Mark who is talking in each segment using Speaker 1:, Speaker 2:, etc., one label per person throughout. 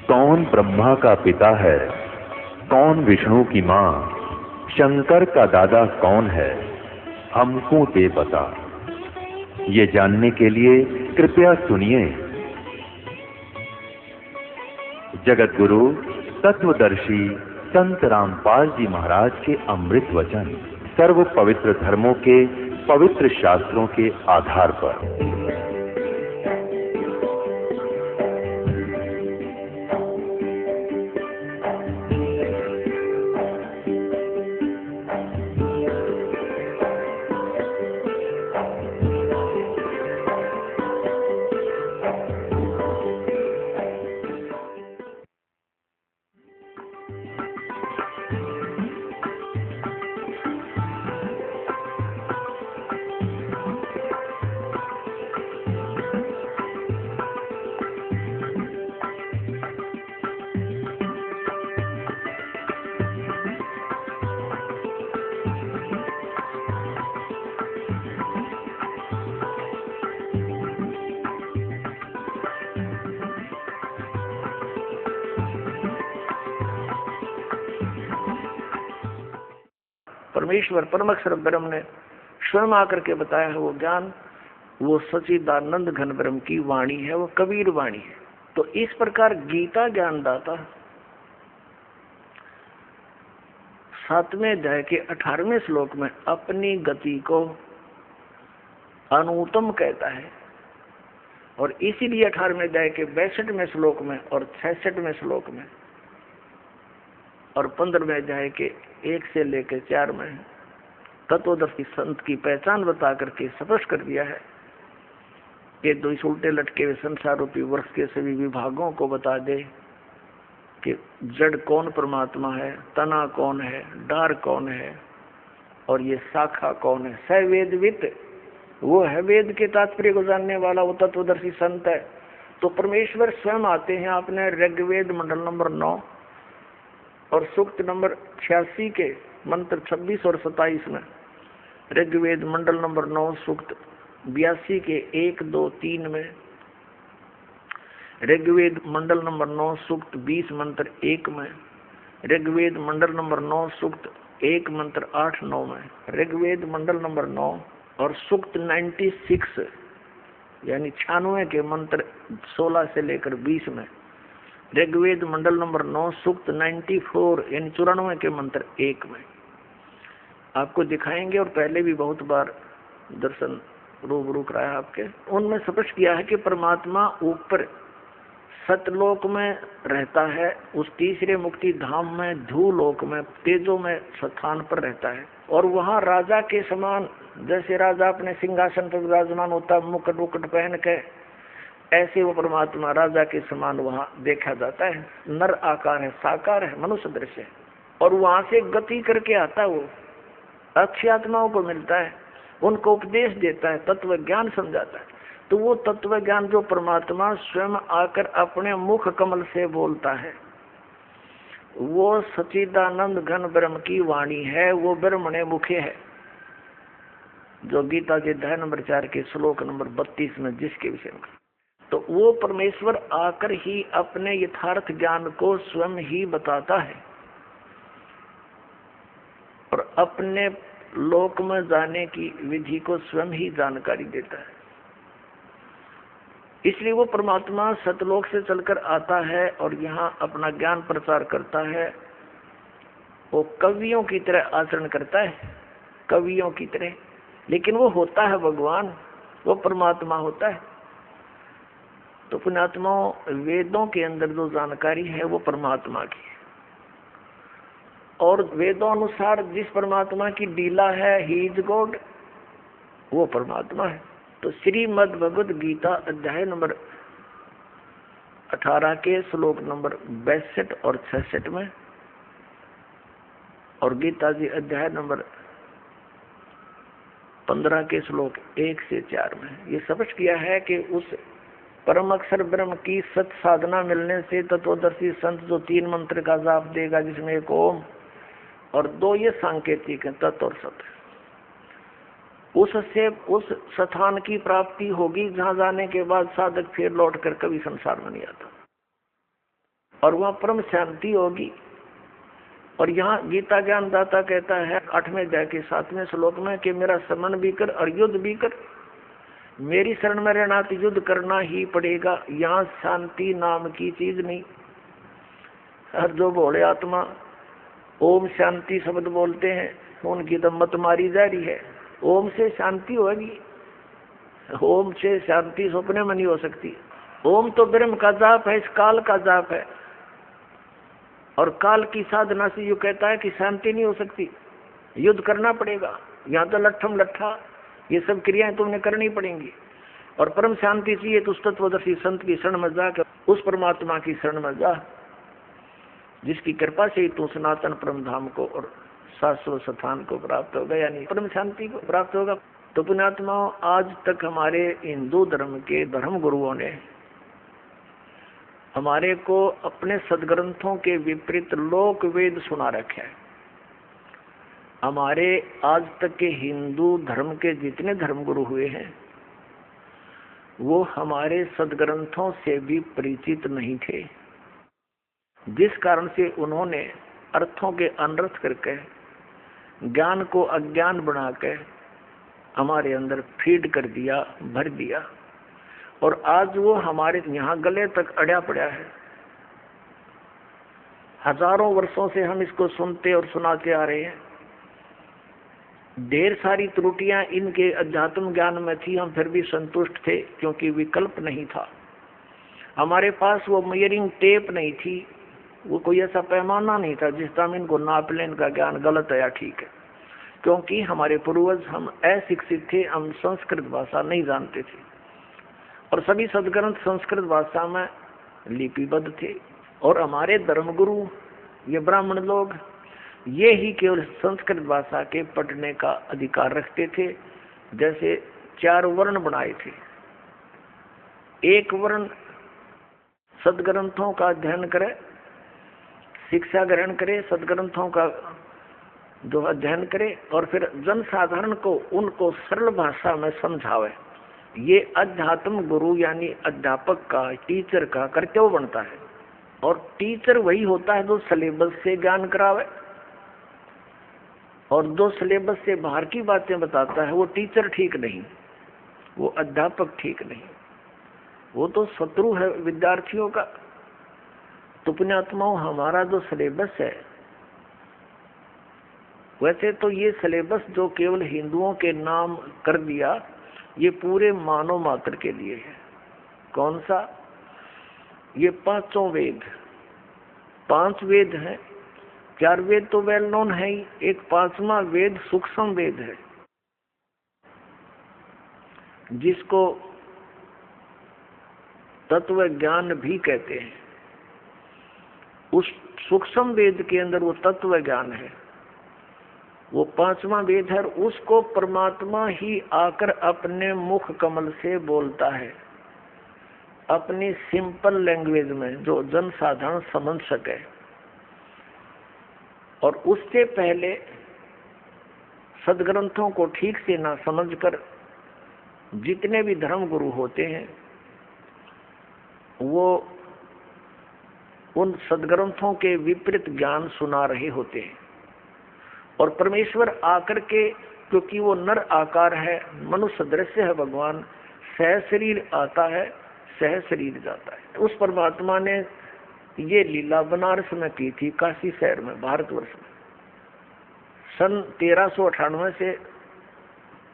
Speaker 1: कौन ब्रह्मा का पिता है, कौन विष्णु की मां, शंकर का दादा कौन है, हमको दे बता। ये जानने के लिए कृपया सुनिए। जगत गुरु तत्वदर्शी संत रामपाल जी महाराज के अमृत वचन सर्व पवित्र धर्मों के पवित्र शास्त्रों के आधार पर।
Speaker 2: परमेश्वर परमअक्षर ब्रह्म ने स्वयं आकर के बताया है वो ज्ञान, वो सच्चिदानंद घन ब्रह्म की वाणी है, वो कबीर वाणी है। तो इस प्रकार गीता ज्ञानदाता 7वें अध्याय के 18वें श्लोक में अपनी गति को अनुत्तम कहता है, और इसीलिए 18वें अध्याय के 62वें श्लोक में और 66वें श्लोक में और 15वें अध्याय के 1 से लेकर 4 में तत्वदर्शी संत की पहचान बता करके स्पष्ट कर दिया है कि दो इस उल्टे लटके हुए संसार रूपी वृक्ष के सभी विभागों को बता दे कि जड़ कौन परमात्मा है, तना कौन है, डार कौन है और ये शाखा कौन है। सवेदवित वो है, वेद के तात्पर्य को जानने वाला वो तत्वदर्शी संत है। तो परमेश्वर स्वयं आते हैं आपने ऋग्वेद मंडल नंबर 9 और सूक्त नंबर 86 के मंत्र 26 और 27 में, ऋग्वेद मंडल नंबर 9 सूक्त 82 के 1, 2, 3 में, ऋग्वेद मंडल नंबर 9 सूक्त 20 मंत्र 1 में, ऋग्वेद मंडल नंबर 9 सूक्त 1 मंत्र 8, 9 में, ऋग्वेद मंडल नंबर 9 और सूक्त 96 यानी 96 के मंत्र 16 से लेकर 20 में, ऋग्वेद मंडल नंबर 9 सूक्त 94 यानी 94 के मंत्र 1 में आपको दिखाएंगे। और पहले भी बहुत बार दर्शन रूबरू कराया आपके, उनमें स्पष्ट किया है कि परमात्मा ऊपर सतलोक में रहता है, उस तीसरे मुक्ति धाम में धूलोक में तेजो में स्थान पर रहता है, और वहाँ राजा के समान, जैसे राजा अपने सिंहासन पर विराजमान होता मुकुट उकुट पहन के, ऐसे वो परमात्मा राजा के समान वहाँ देखा जाता है। नर आकार है, साकार है, मनुष्य दृश्य है, और वहाँ से गति करके आता है, वो अक्षय आत्माओं को मिलता है, उनको उपदेश देता है, तत्व ज्ञान समझाता है। तो वो तत्व ज्ञान जो परमात्मा स्वयं आकर अपने मुख कमल से बोलता है, वो सच्चिदानंद घन ब्रह्म की वाणी है, वो ब्रह्मणे मुखे है, जो गीता के अध्याय नंबर 4 के श्लोक नंबर 32 में जिसके विषय में। तो वो परमेश्वर आकर ही अपने यथार्थ ज्ञान को स्वयं ही बताता है और अपने लोक में जाने की विधि को स्वयं ही जानकारी देता है। इसलिए वो परमात्मा सतलोक से चलकर आता है और यहाँ अपना ज्ञान प्रचार करता है। वो कवियों की तरह आचरण करता है, कवियों की तरह, लेकिन वो होता है भगवान, वो परमात्मा होता है। तो पुण्यात्माओं, वेदों के अंदर जो जानकारी है वो परमात्मा की है, और वेदों अनुसार जिस परमात्मा की लीला है, ही इज गॉड, वो परमात्मा है। तो श्रीमद् भगवद गीता अध्याय नंबर 18 के श्लोक नंबर 62 और 66 में, और गीता जी अध्याय नंबर 15 के श्लोक 1 से 4 में ये स्पष्ट किया है कि उस परम अक्षर ब्रह्म की सत साधना मिलने से तत्वदर्शी संत जो 3 मंत्र का जाप देगा, जिसमें एक ओम और 2 ये सांकेतिक है, तत् और सत, उससे उस स्थान की प्राप्ति होगी जहां जाने के बाद साधक फिर लौट कर कभी संसार में नहीं आता। और वहां परम शांति होगी। और यहाँ गीता ज्ञान दाता कहता है 8वें अध्याय के 7वें श्लोक में कि मेरा समन भी कर और युद्ध भी कर, मेरी शरण में रहना तो युद्ध करना ही पड़ेगा। यहाँ शांति नाम की चीज नहीं। हर जो भोले आत्मा ओम शांति शब्द बोलते हैं उनकी तो मत मारी जा रही है। ओम से शांति होगी, ओम से शांति सपने में नहीं हो सकती। ओम तो ब्रह्म का जाप है, इस काल का जाप है। और काल की साधना से यू कहता है कि शांति नहीं हो सकती, युद्ध करना पड़ेगा। यहाँ तो लट्ठम लट्ठा ये सब क्रियाएं तुमने करनी पड़ेंगी। और परम शांति चाहिए तो उस तत्वदर्शी संत की शरण में जाकर उस परमात्मा की शरण में जा, जिसकी कृपा से ही तू सनातन परम धाम को और शाश्वत स्थान को प्राप्त होगा, यानी परम शांति को प्राप्त होगा। तो पुण्यात्माओं, आज तक हमारे हिंदू धर्म के धर्म गुरुओं ने हमारे को अपने सदग्रंथों के विपरीत लोक वेद सुना रखे हैं। हमारे आज तक के हिंदू धर्म के जितने धर्मगुरु हुए हैं वो हमारे सदग्रंथों से भी परिचित नहीं थे, जिस कारण से उन्होंने अर्थों के अनर्थ करके ज्ञान को अज्ञान बनाकर हमारे अंदर फीड कर दिया, भर दिया। और आज वो हमारे यहाँ गले तक अड़ा पड़ा है। हजारों वर्षों से हम इसको सुनते और सुनाते आ रहे हैं। ढेर सारी त्रुटियां इनके अध्यात्म ज्ञान में थी, हम फिर भी संतुष्ट थे क्योंकि विकल्प नहीं था। हमारे पास वो मेजरिंग टेप नहीं थी, वो कोई ऐसा पैमाना नहीं था जिस तरह इनको नाप लें इनका ज्ञान गलत है या ठीक है। क्योंकि हमारे पूर्वज हम अशिक्षित थे, हम संस्कृत भाषा नहीं जानते थे और सभी सदग्रंथ संस्कृत भाषा में लिपिबद्ध थे। और हमारे धर्मगुरु ये ब्राह्मण लोग ये ही केवल संस्कृत भाषा के पढ़ने का अधिकार रखते थे। जैसे 4 वर्ण बनाए थे, एक वर्ण सदग्रंथों का अध्ययन करे, शिक्षा ग्रहण करे, सदग्रंथों का जो अध्ययन करे और फिर जनसाधारण को उनको सरल भाषा में समझावे। ये अध्यात्म गुरु यानी अध्यापक का, टीचर का कर्तव्य बनता है। और टीचर वही होता है जो सिलेबस से ज्ञान करावे, और जो सिलेबस से बाहर की बातें बताता है वो टीचर ठीक नहीं, वो अध्यापक ठीक नहीं, वो तो शत्रु है विद्यार्थियों का। तो पुण्यात्माओं, हमारा जो सिलेबस है, वैसे तो ये सिलेबस जो केवल हिंदुओं के नाम कर दिया, ये पूरे मानव मात्र के लिए है। कौन सा? ये 5 वेद, 5 वेद हैं। 4 वेद तो वेल नोन है ही, एक 5वां वेद सूक्ष्म वेद है जिसको तत्व ज्ञान भी कहते हैं। उस सूक्ष्म वेद के अंदर वो तत्व ज्ञान है, वो 5वां वेद है। उसको परमात्मा ही आकर अपने मुख कमल से बोलता है, अपनी सिंपल लैंग्वेज में जो जनसाधारण समझ सके। और उससे पहले सदग्रंथों को ठीक से ना समझकर जितने भी धर्म गुरु होते हैं वो उन सदग्रंथों के विपरीत ज्ञान सुना रहे होते हैं। और परमेश्वर आकर के, क्योंकि वो नर आकार है, मनुष्य दृश्य है भगवान, सह शरीर आता है, सह शरीर जाता है। उस परमात्मा ने ये लीला बनारस में की थी, काशी शहर में, भारतवर्ष में। सन 1398 से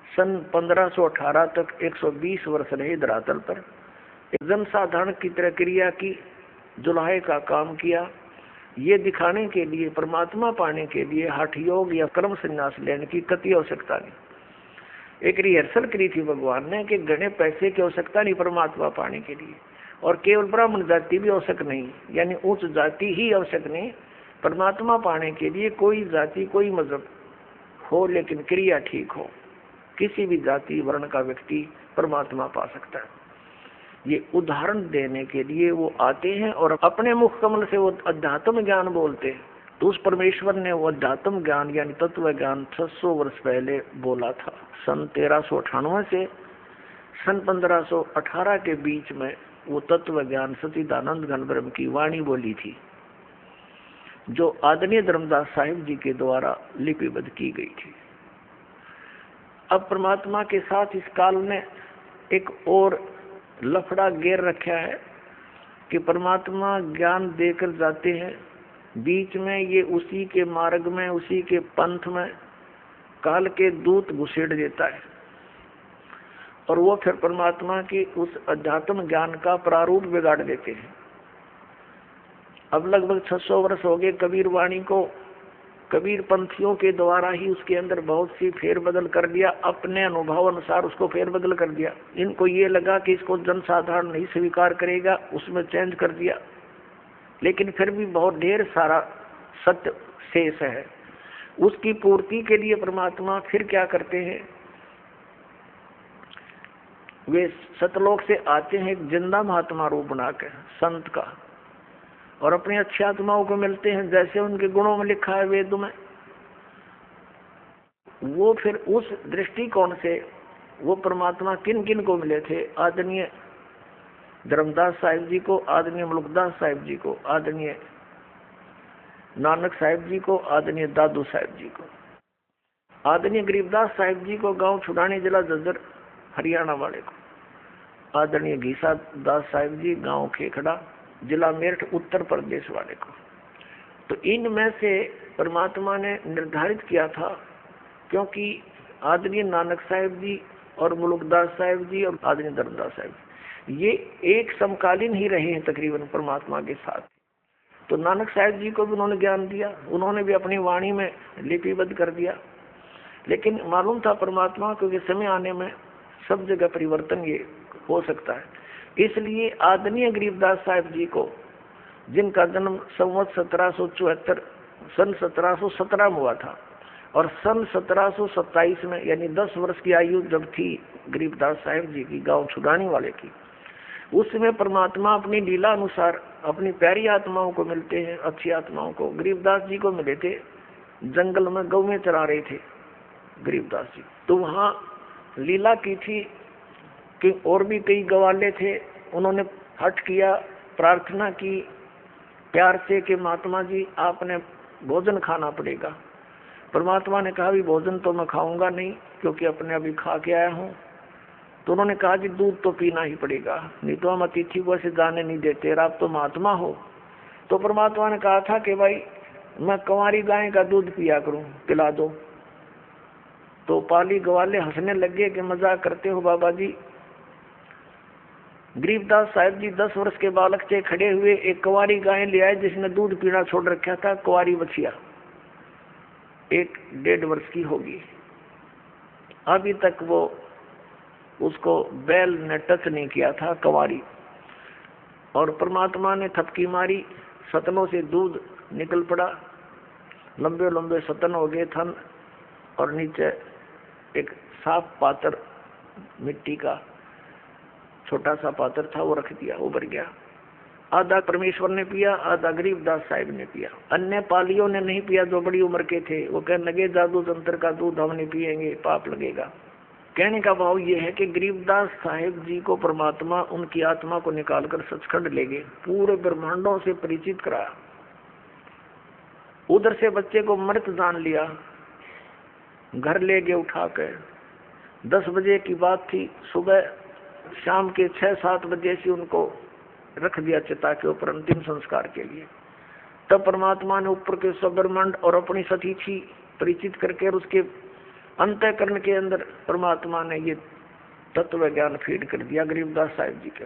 Speaker 2: सन 1518 तक 120 वर्ष रहे धरातल पर। एक जनसाधारण की तरह क्रिया की, जुलाहे का काम किया, ये दिखाने के लिए, परमात्मा पाने के लिए हठ योग या कर्म संन्यास लेने की कति आवश्यकता नहीं। एक रिहर्सल करी थी भगवान ने कि घने पैसे की आवश्यकता नहीं परमात्मा पाने के लिए, और केवल ब्राह्मण जाति भी आवश्यक नहीं, यानी उच्च जाति ही आवश्यक नहीं। परमात्मा पाने के लिए कोई जाति कोई मजहब हो, लेकिन क्रिया ठीक हो, किसी भी जाति वर्ण का व्यक्ति परमात्मा पा सकता है। ये उदाहरण देने के लिए वो आते हैं और अपने मुख कमल से वो अध्यात्म ज्ञान बोलते हैं। तो उस परमेश्वर ने वो अध्यात्म ज्ञान यानी तत्व ज्ञान 600 वर्ष पहले बोला था। सन 1398 से सन 1518 के बीच में वो तत्व ज्ञान सच्चिदानंद घन ब्रह्म की वाणी बोली थी, जो आदरणीय धर्मदास साहिब जी के द्वारा लिपिबद्ध की गई थी। अब परमात्मा के साथ इस काल ने एक और लफड़ा घेर रखा है कि परमात्मा ज्ञान देकर जाते हैं, बीच में ये उसी के मार्ग में, उसी के पंथ में काल के दूत घुसेड़ देता है और वो फिर परमात्मा की उस अध्यात्म ज्ञान का प्रारूप बिगाड़ देते हैं। अब लगभग 600 वर्ष हो गए कबीर वाणी को, कबीर पंथियों के द्वारा ही उसके अंदर बहुत सी फेरबदल कर दिया, अपने अनुभव अनुसार उसको फेरबदल कर दिया। इनको ये लगा कि इसको जनसाधारण नहीं स्वीकार करेगा, उसमें चेंज कर दिया, लेकिन फिर भी बहुत ढेर सारा सत्य शेष है। उसकी पूर्ति के लिए परमात्मा फिर क्या करते हैं, वे सतलोक से आते हैं एक जिंदा महात्मा रूप बनाकर संत का, और अपनी अच्छी आत्माओं को मिलते हैं जैसे उनके गुणों में लिखा है वेद में। वो फिर उस दृष्टिकोण से वो परमात्मा किन किन को मिले थे, आदरणीय धर्मदास साहिब जी को, आदरणीय मुल्कदास साहिब जी को, आदरणीय नानक साहिब जी को, आदरणीय दादू साहिब जी को, आदरणीय गरीबदास साहिब जी को गांव छुड़ानी जिला झज्जर हरियाणा वाले को, आदरणीय घीसा दास साहिब जी गांव खेखड़ा जिला मेरठ उत्तर प्रदेश वाले को। तो इनमें से परमात्मा ने निर्धारित किया था, क्योंकि आदरणीय नानक साहिब जी और मुल्कदास साहिब जी और आदरणीय धर्मदास साहिब जी ये एक समकालीन ही रहे हैं तकरीबन परमात्मा के साथ। तो नानक साहिब जी को भी उन्होंने ज्ञान दिया, उन्होंने भी अपनी वाणी में लिपिबद्ध कर दिया, लेकिन मालूम था परमात्मा क्योंकि समय आने में सब जगह परिवर्तन ये हो सकता है। इसलिए आदरणीय गरीबदास साहिब जी को, जिनका जन्म संवत 1774 सन 1717 में हुआ था, और सन 1727 में यानी 10 वर्ष की आयु जब थी गरीबदास साहिब जी की गांव छुड़ानी वाले की, उसमें परमात्मा अपनी लीला अनुसार अपनी प्यारी आत्माओं को मिलते हैं, अच्छी आत्माओं को। गरीबदास जी को मिले थे जंगल में, गौ में चरा रहे थे गरीबदास जी, तो वहाँ लीला की थी कि और भी कई गवाले थे, उन्होंने हट किया, प्रार्थना की प्यार से कि महात्मा जी आपने भोजन खाना पड़ेगा। परमात्मा ने कहा भी भोजन तो मैं खाऊंगा नहीं, क्योंकि अपने अभी खा के आया हूँ। तो उन्होंने कहा कि दूध तो पीना ही पड़ेगा, नहीं तो हम अतिथि को ऐसे जाने नहीं देते, आप तो महात्मा हो। तो परमात्मा ने कहा था कि भाई मैं कंवारी गाय का दूध पिया करूं, पिला दो। तो पाली ग्वाले हंसने लगे कि मजाक करते हो बाबा जी। गरीबदास साहिब जी 10 वर्ष के बालक से खड़े हुए एक कुंवारी गाय ले आए जिसने दूध पीना छोड़ रखा था, कुंवारी बछिया 1-1.5 वर्ष की होगी, अभी तक वो उसको बैल ने टच नहीं किया था कुंवारी। और परमात्मा ने थपकी मारी, सतनों से दूध निकल पड़ा, लंबे लंबे सतन हो गए थन, और नीचे एक साफ पात्र मिट्टी का छोटा सा पात्र था, वो रख दिया, उबर गया। आधा परमेश्वर ने पिया, आधा गरीबदास साहिब ने पिया। अन्य पालियों ने नहीं पिया जो बड़ी उम्र के थे, वो कहने लगे जादू तंत्र का दूध हम नहीं पिएंगे, पाप लगेगा। कहने का भाव ये है कि गरीबदास साहिब जी को परमात्मा उनकी आत्मा को निकालकर सचखंड ले गए, पूरे ब्रह्मांडों से परिचित कराया। उधर से बच्चे को मृत जान लिया, घर ले गए उठा कर। 10 बजे की बात थी, सुबह शाम के 6-7 बजे से उनको रख दिया चिता के ऊपर अंतिम संस्कार के लिए। तब परमात्मा ने ऊपर के ब्रह्मांड और अपनी सतीथी परिचित करके उसके अंतःकरण के अंदर परमात्मा ने ये तत्व ज्ञान फीड कर दिया गरीबदास साहिब जी के।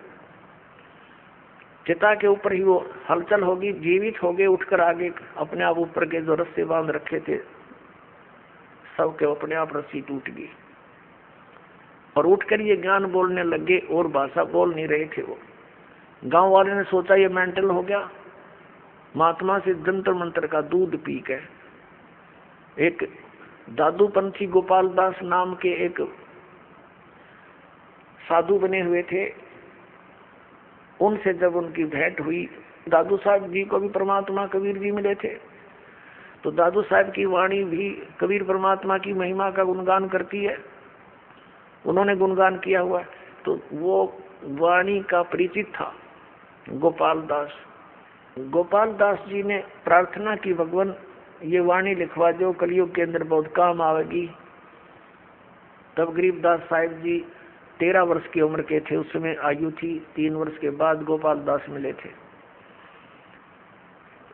Speaker 2: चिता के ऊपर ही वो हलचल होगी, जीवित हो गए, उठकर आगे अपने आप ऊपर के जो रस्से बांध रखे थे सबके अपने आप रस्सी टूट गई, और उठकर ये ज्ञान बोलने लगे, और भाषा बोल नहीं रहे थे वो। गांव वाले ने सोचा ये मेंटल हो गया, महात्मा से जंतर मंत्र का दूध पी के। एक दादू पंथी गोपाल दास नाम के एक साधु बने हुए थे, उनसे जब उनकी भेंट हुई, दादू साहब जी को भी परमात्मा कबीर जी मिले थे, तो दादू साहब की वाणी भी कबीर परमात्मा की महिमा का गुणगान करती है, उन्होंने गुणगान किया हुआ। तो वो वाणी का परिचित था गोपाल दास। गोपाल दास जी ने प्रार्थना की, भगवान ये वाणी लिखवा जो, कलयुग के अंदर बहुत काम आवेगी। तब गरीबदास साहिब जी 13 वर्ष की उम्र के थे, उस समय आयु थी। 3 वर्ष के बाद गोपाल दास मिले थे।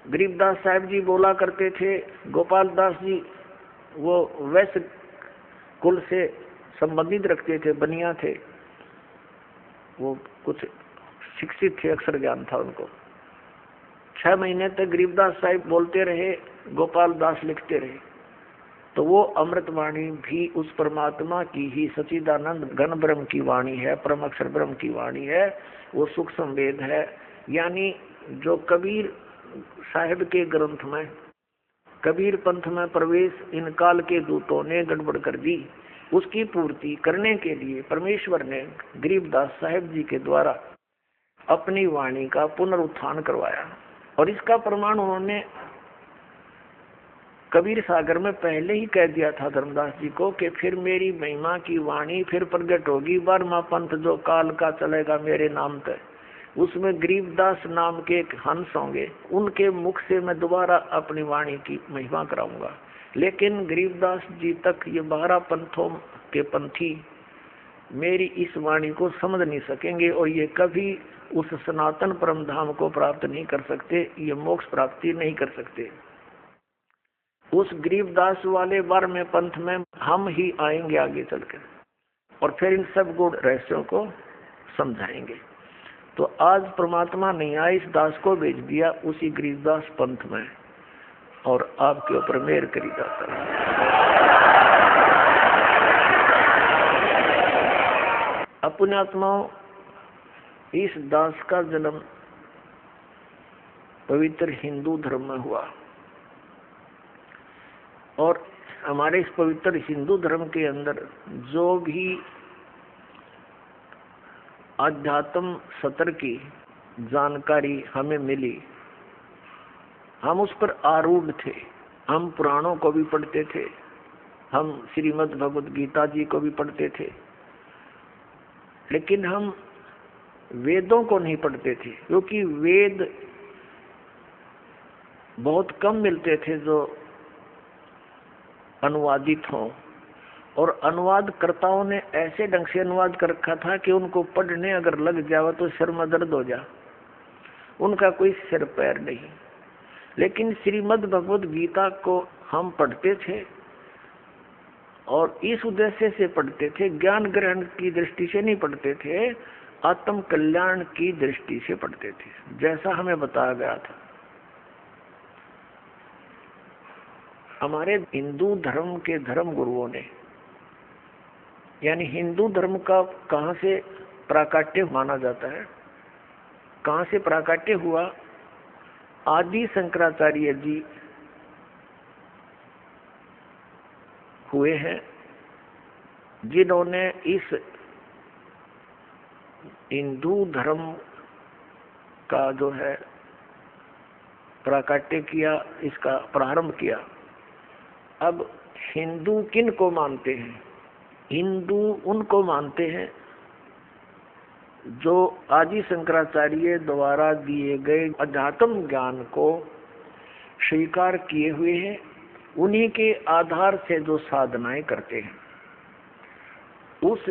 Speaker 2: गरीबदास साहिब जी बोला करते थे, गोपाल दास जी वो वैश्य कुल से संबंधित रखते थे, बनिया थे, वो कुछ शिक्षित थे, अक्षर ज्ञान था उनको। 6 महीने तक गरीबदास साहिब बोलते रहे, गोपाल दास लिखते रहे। तो वो अमृतवाणी भी उस परमात्मा की ही सच्चिदानंद घन ब्रह्म की वाणी है, परम अक्षर ब्रह्म की वाणी है। वो सूक्ष्म वेद है। यानी जो कबीर साहिब के ग्रंथ में, कबीर पंथ में प्रवेश इन काल के दूतों ने गड़बड़ कर दी, उसकी पूर्ति करने के लिए परमेश्वर ने गरीबदास साहिब जी के द्वारा अपनी वाणी का पुनरुत्थान करवाया। और इसका प्रमाण उन्होंने कबीर सागर में पहले ही कह दिया था धर्मदास जी को कि फिर मेरी महिमा की वाणी फिर प्रकट होगी, 12वां पंथ जो काल का चलेगा मेरे नाम पे, उसमें गरीबदास नाम के एक हंस होंगे, उनके मुख से मैं दोबारा अपनी वाणी की महिमा कराऊंगा। लेकिन गरीबदास जी तक ये 12 पंथों के पंथी मेरी इस वाणी को समझ नहीं सकेंगे और ये कभी उस सनातन परम धाम को प्राप्त नहीं कर सकते, ये मोक्ष प्राप्ति नहीं कर सकते। उस गरीबदास वाले 12वें पंथ में हम ही आएंगे आगे चलकर और फिर इन सब गुण रहस्यों को समझाएंगे। तो आज परमात्मा नहीं आए, इस दास को भेज दिया उसी गरीबदास पंथ में और आपके ऊपर मेहर करी जाता है। अपने आत्माओं, इस दास का जन्म पवित्र हिंदू धर्म में हुआ और हमारे इस पवित्र हिंदू धर्म के अंदर जो भी अध्यात्म सत्र की जानकारी हमें मिली, हम उस पर आरूढ़ थे। हम पुराणों को भी पढ़ते थे, हम श्रीमद् भगवद गीता जी को भी पढ़ते थे, लेकिन हम वेदों को नहीं पढ़ते थे, क्योंकि वेद बहुत कम मिलते थे जो अनुवादित हों, और अनुवादकर्ताओं ने ऐसे ढंग से अनुवाद कर रखा था कि उनको पढ़ने अगर लग जाए तो सिर में दर्द हो जा, उनका कोई सिर पैर नहीं। लेकिन श्रीमद् भगवद गीता को हम पढ़ते थे और इस उद्देश्य से पढ़ते थे, ज्ञान ग्रहण की दृष्टि से नहीं पढ़ते थे, आत्म कल्याण की दृष्टि से पढ़ते थे, जैसा हमें बताया गया था। हमारे हिंदू धर्म के धर्म गुरुओं ने, यानी हिंदू धर्म का कहाँ से प्राकट्य माना जाता है, कहाँ से प्राकट्य हुआ? आदि शंकराचार्य जी हुए हैं, जिन्होंने इस हिंदू धर्म का जो है प्राकट्य किया, इसका प्रारंभ किया। अब हिंदू किन को मानते हैं? हिंदू उनको मानते हैं जो आदि शंकराचार्य द्वारा दिए गए अध्यात्म ज्ञान को स्वीकार किए हुए हैं, उन्हीं के आधार से जो साधनाएं करते हैं, उस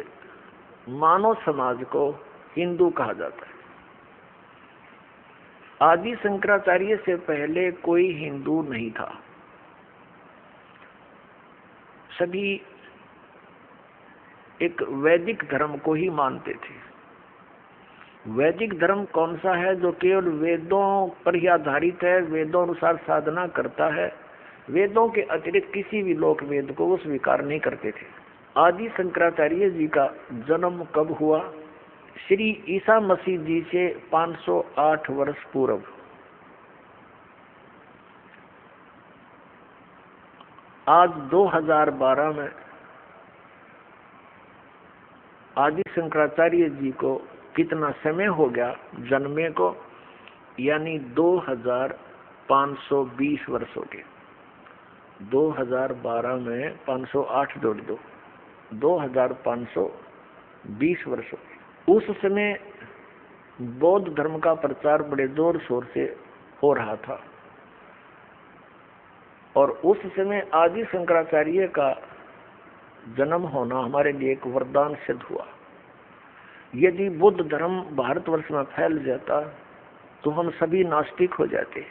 Speaker 2: मानव समाज को हिंदू कहा जाता है। आदि शंकराचार्य से पहले कोई हिंदू नहीं था, सभी एक वैदिक धर्म को ही मानते थे। वैदिक धर्म कौन सा है? जो केवल वेदों पर ही आधारित है, वेदों अनुसार साधना करता है, वेदों के अतिरिक्त किसी भी लोक वेद को वो स्वीकार नहीं करते थे। आदि शंकराचार्य जी का जन्म कब हुआ? श्री ईसा मसीह जी से 508 वर्ष पूर्व। आज 2012 में आदि शंकराचार्य जी को कितना समय हो गया जन्मे को? यानी 2520 वर्ष हो गए। 2012 में 508 जोड़ दो, 2520 वर्ष हो गए। उस समय बौद्ध धर्म का प्रचार बड़े जोर शोर से हो रहा था और उस समय आदि शंकराचार्य का जन्म होना हमारे लिए एक वरदान सिद्ध हुआ। यदि बुद्ध धर्म भारतवर्ष में फैल जाता तो हम सभी नास्तिक हो जाते।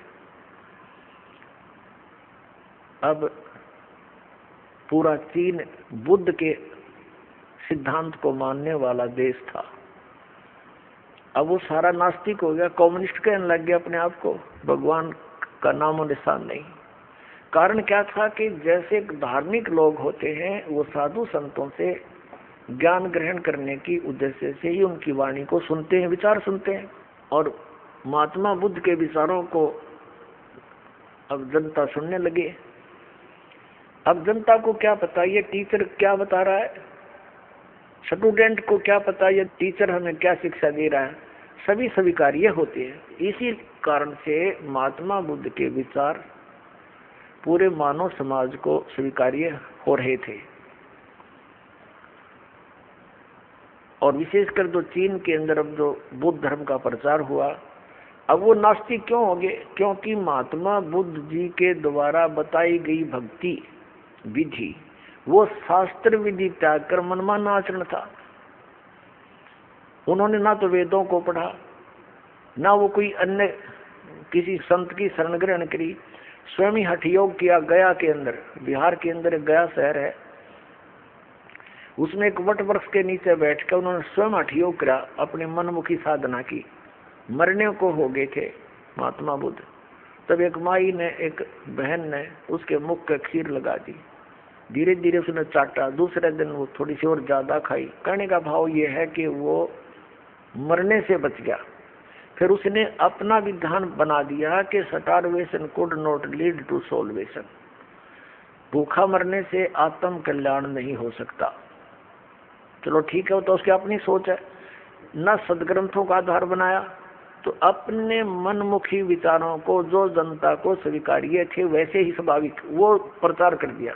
Speaker 2: अब पूरा चीन बुद्ध के सिद्धांत को मानने वाला देश था, अब वो सारा नास्तिक हो गया, कम्युनिस्ट कहने लग गया अपने आप को, भगवान का नामो निशान नहीं। कारण क्या था कि जैसे धार्मिक लोग होते हैं वो साधु संतों से ज्ञान ग्रहण करने की उद्देश्य से ही उनकी वाणी को सुनते हैं, विचार सुनते हैं, और महात्मा बुद्ध के विचारों को अब जनता सुनने लगे। अब जनता को क्या पता ये टीचर क्या बता रहा है, स्टूडेंट को क्या पता ये टीचर हमें क्या शिक्षा दे रहा है, सभी स्वीकार्य होते हैं। इसी कारण से महात्मा बुद्ध के विचार पूरे मानव समाज को स्वीकार्य हो रहे थे। और विशेषकर जो चीन के अंदर अब जो बुद्ध धर्म का प्रचार हुआ, अब वो नास्तिक क्यों हो गए? क्योंकि महात्मा बुद्ध जी के द्वारा बताई गई भक्ति विधि वो शास्त्र विधि त्याग कर मनमाना आचरण था। उन्होंने ना तो वेदों को पढ़ा, ना वो कोई अन्य किसी संत की शरण ग्रहण करी, स्वयं ही हठ योग किया। गया के अंदर, बिहार के अंदर एक गया शहर है, उसमें एक वट वृक्ष के नीचे बैठकर उन्होंने स्वयं हठ योग करा, अपनी मनमुखी साधना की। मरने को हो गए थे महात्मा बुद्ध, तब एक माई ने, एक बहन ने उसके मुख के खीर लगा दी, धीरे धीरे उसने चाटा, दूसरे दिन वो थोड़ी सी और ज्यादा खाई। कहने का भाव ये है कि वो मरने से बच गया। फिर उसने अपना विधान बना दिया कि starvation could not lead to salvation, भूखा मरने से आत्म कल्याण नहीं हो सकता। चलो ठीक है, वो तो उसकी अपनी सोच है। न सदग्रंथों का आधार बनाया, तो अपने मनमुखी विचारों को जो जनता को स्वीकार्य थे वैसे ही स्वाभाविक वो प्रचार कर दिया,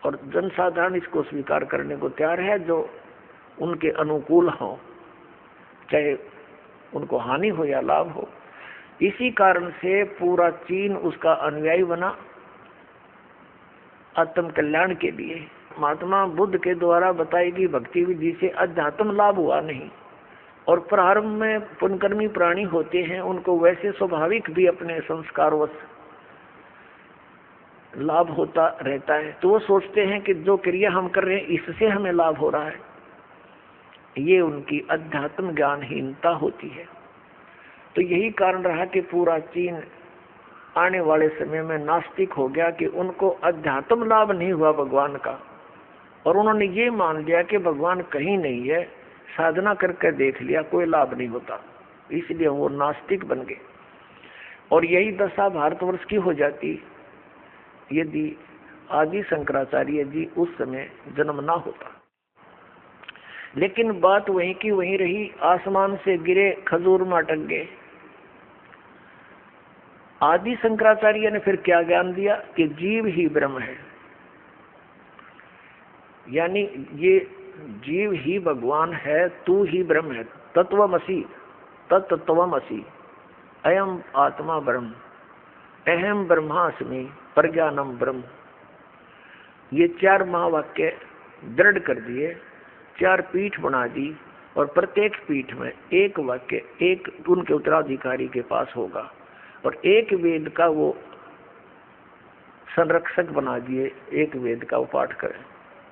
Speaker 2: और जनसाधारण इसको स्वीकार करने को तैयार है जो उनके अनुकूल हो, चाहे उनको हानि हो या लाभ हो। इसी कारण से पूरा चीन उसका अनुयायी बना आत्म कल्याण के लिए। महात्मा बुद्ध के द्वारा बताई गई भक्ति विधि से अध्यात्म लाभ हुआ नहीं, और प्रारंभ में पुण्यकर्मी प्राणी होते हैं, उनको वैसे स्वाभाविक भी अपने संस्कारवश लाभ होता रहता है, तो वो सोचते हैं कि जो क्रिया हम कर रहे हैं इससे हमें लाभ हो रहा है। ये उनकी अध्यात्म ज्ञानहीनता होती है। तो यही कारण रहा कि पूरा चीन आने वाले समय में नास्तिक हो गया कि उनको अध्यात्म लाभ नहीं हुआ भगवान का, और उन्होंने ये मान लिया कि भगवान कहीं नहीं है, साधना करके देख लिया कोई लाभ नहीं होता, इसलिए वो नास्तिक बन गए। और यही दशा भारतवर्ष की हो जाती यदि आदि शंकराचार्य जी उस समय जन्म ना होता। लेकिन बात वहीं की वहीं रही, आसमान से गिरे खजूर में अटक गए। आदि शंकराचार्य ने फिर क्या ज्ञान दिया कि जीव ही ब्रह्म है, यानी ये जीव ही भगवान है, तू ही ब्रह्म है, तत्वमसि तत्त्वमसि अयम आत्मा ब्रह्म, अहम ब्रह्मास्मि प्रज्ञानम ब्रह्म। ये चार महावाक्य दृढ़ कर दिए, चार पीठ बना दी, और प्रत्येक पीठ में एक वाक्य एक उनके उत्तराधिकारी के पास होगा, और एक वेद का वो संरक्षक बना दिए, एक वेद का वो पाठ करें।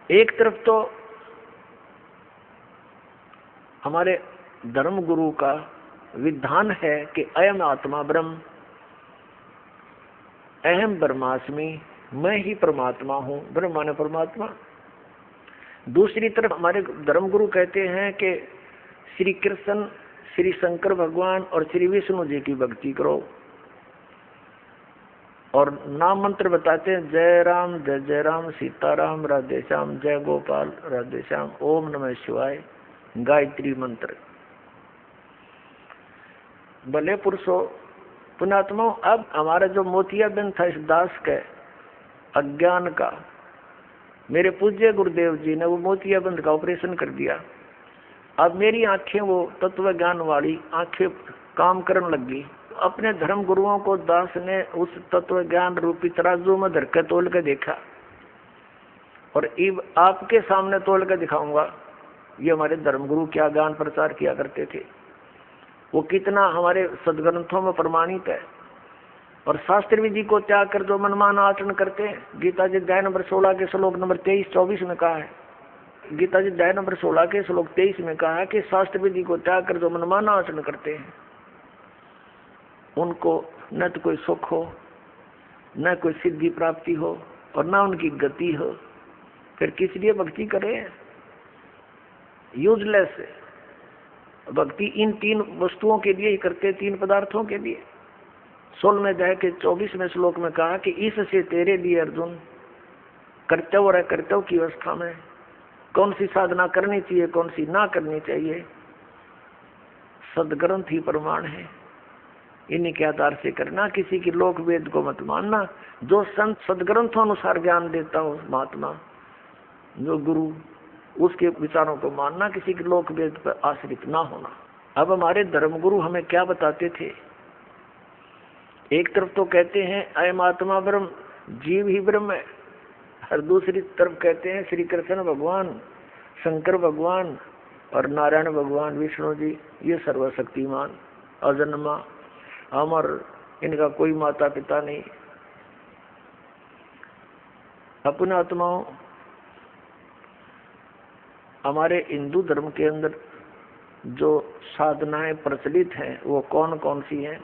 Speaker 2: एक तरफ तो हमारे धर्म गुरु का विधान है कि अयम आत्मा ब्रह्म, अहम ब्रह्मास्मि, मैं ही परमात्मा हूँ, ब्रह्म माने परमात्मा। दूसरी तरफ हमारे धर्मगुरु कहते हैं कि श्री कृष्ण, श्री शंकर भगवान और श्री विष्णु जी की भक्ति करो, और नाम मंत्र बताते हैं जय राम जय जय राम, सीताराम राधे श्याम, जय गोपाल राधे श्याम, ओम नमः शिवाय, गायत्री मंत्र। भले पुरुषों पुण्यात्मा, अब हमारा जो मोतियाबिंद था इस दास के अज्ञान का, मेरे पूज्य गुरुदेव जी ने वो मोतियाबिंद का ऑपरेशन कर दिया। अब मेरी आंखें वो तत्व ज्ञान वाली आंखें काम करने लगी। अपने धर्म गुरुओं को दास ने उस तत्व ज्ञान रूपी तराजू में धर के तोल के देखा, और अब आपके सामने तोल के दिखाऊंगा ये हमारे धर्मगुरु क्या ज्ञान प्रचार किया करते थे, वो कितना हमारे सदग्रंथों में प्रमाणित है। और शास्त्र विधि को त्याग कर जो मनमाना आचरण करते हैं, गीता जी अध्याय नंबर 16 के श्लोक नंबर 23-24 में कहा है, गीता जी अध्याय नंबर 16 के श्लोक 23 में कहा है कि शास्त्र विधि को त्याग कर जो मनमाना आचरण करते हैं उनको न तो कोई सुख हो, न कोई सिद्धि प्राप्ति हो, और न उनकी गति हो। फिर किस लिए भक्ति करें? यूजलेस भक्ति इन 3 वस्तुओं के लिए ही करते, 3 पदार्थों के लिए। 16वें अध्याय के 24वें श्लोक में कहा कि इससे तेरे लिए अर्जुन कर्तव्य और अकर्तव्य की अवस्था में कौन सी साधना करनी चाहिए, कौन सी ना करनी चाहिए, सदग्रंथ ही प्रमाण है। इन्हीं के आधार से करना, किसी की लोक वेद को मत मानना। जो संत सदग्रंथों अनुसार ज्ञान देता हो महात्मा, जो गुरु, उसके विचारों को मानना, किसी के लोक वेद पर आश्रित ना होना। अब हमारे धर्मगुरु हमें क्या बताते थे? एक तरफ तो कहते हैं अयम आत्मा ब्रह्म, जीव ही ब्रह्म है, और दूसरी तरफ कहते हैं श्री कृष्ण भगवान, शंकर भगवान और नारायण भगवान, विष्णु जी ये सर्वशक्तिमान, अजन्मा, अमर, इनका कोई माता पिता नहीं। अपने आत्माओं, हमारे हिंदू धर्म के अंदर जो साधनाएं प्रचलित हैं वो कौन कौन सी हैं?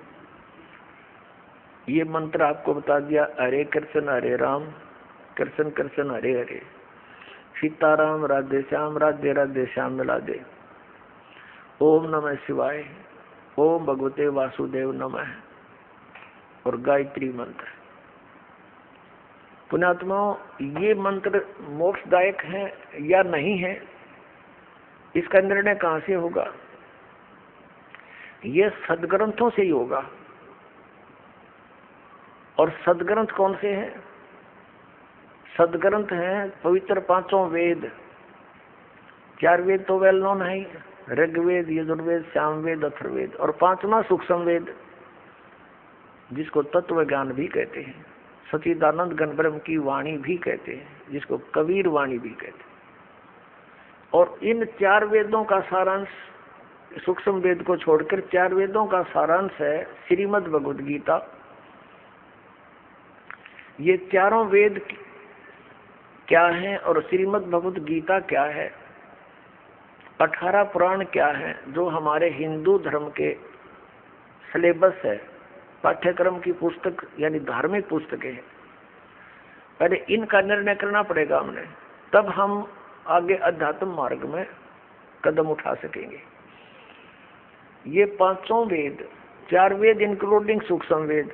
Speaker 2: ये मंत्र आपको बता दिया, हरे कृष्ण हरे राम, कृष्ण कृष्ण हरे हरे, सीताराम राधे श्याम, राधे राधे श्याम मिला दे, ओम नमः शिवाय, ओम भगवते वासुदेव नमः, और गायत्री मंत्र। पुण्यात्माओं, ये मंत्र मोक्षदायक हैं या नहीं है, इसका निर्णय कहां से होगा? ये सदग्रंथों से ही होगा। और सदग्रंथ कौन से हैं? सदग्रंथ हैं पवित्र 5 वेद। 4 वेद तो वेल नोन है, ऋग्वेद, यजुर्वेद, सामवेद, अथर्ववेद, और 5वां सूक्ष्म वेद जिसको तत्व ज्ञान भी कहते हैं, सच्चिदानंद घन ब्रह्म की वाणी भी कहते हैं, जिसको कबीर वाणी भी कहते हैं। और इन 4 वेदों का सारांश, सूक्ष्म वेद को छोड़कर 4 वेदों का सारांश है श्रीमद् भगवद गीता। ये चारों वेद क्या हैं और श्रीमद् भगवद गीता क्या है, 18 पुराण क्या है, जो हमारे हिंदू धर्म के सिलेबस है, पाठ्यक्रम की पुस्तक यानी धार्मिक पुस्तकें हैं। पहले इनका निर्णय करना पड़ेगा हमने, तब हम आगे अध्यात्म मार्ग में कदम उठा सकेंगे। ये 5 वेद, 4 वेद इंक्लूडिंग सूक्ष्म वेद,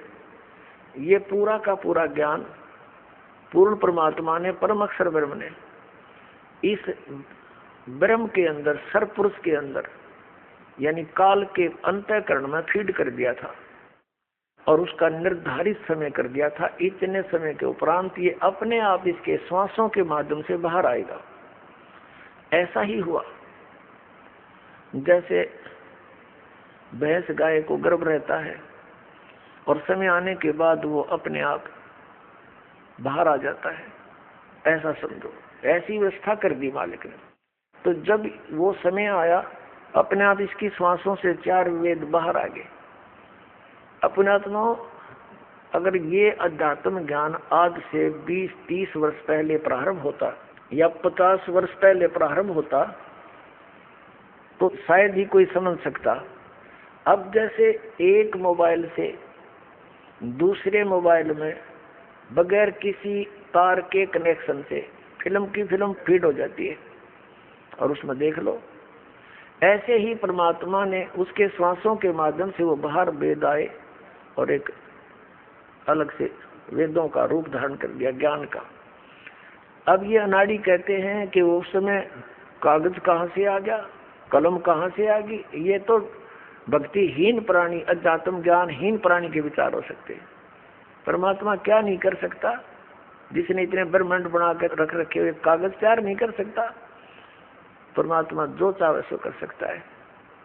Speaker 2: ये पूरा का पूरा ज्ञान पूर्ण परमात्मा ने, परम अक्षर ब्रह्म ने इस ब्रह्म के अंदर, सर्वपुरुष के अंदर यानी काल के अंतःकरण में फीड कर दिया था, और उसका निर्धारित समय कर दिया था। इतने समय के उपरांत ये अपने आप इसके श्वासों के माध्यम से बाहर आएगा। ऐसा ही हुआ जैसे भैंस गाय को गर्भ रहता है और समय आने के बाद वो अपने आप बाहर आ जाता है, ऐसा समझो। ऐसी व्यवस्था कर दी मालिक ने। तो जब वो समय आया, अपने आप इसकी श्वासों से 4 वेद बाहर आ गए। अपने आत्माओं, अगर ये अध्यात्म ज्ञान आज से 20-30 वर्ष पहले प्रारंभ होता या 50 वर्ष पहले प्रारंभ होता तो शायद ही कोई समझ सकता। अब जैसे एक मोबाइल से दूसरे मोबाइल में बगैर किसी तार के कनेक्शन से फिल्म की फिल्म फीड हो जाती है और उसमें देख लो, ऐसे ही परमात्मा ने उसके श्वासों के माध्यम से वो बाहर वेद आए और एक अलग से वेदों का रूप धारण कर दिया, ज्ञान का। अब ये अनाड़ी कहते हैं कि उस समय कागज कहाँ से आ गया, कलम कहाँ से आ गई। ये तो भक्तिहीन प्राणी, अध्यात्म ज्ञानहीन प्राणी के विचार हो सकते हैं। परमात्मा क्या नहीं कर सकता? जिसने इतने ब्रह्मांड बना कर रख रखे हुए, कागज तैयार नहीं कर सकता? परमात्मा जो चाहे सो कर सकता है।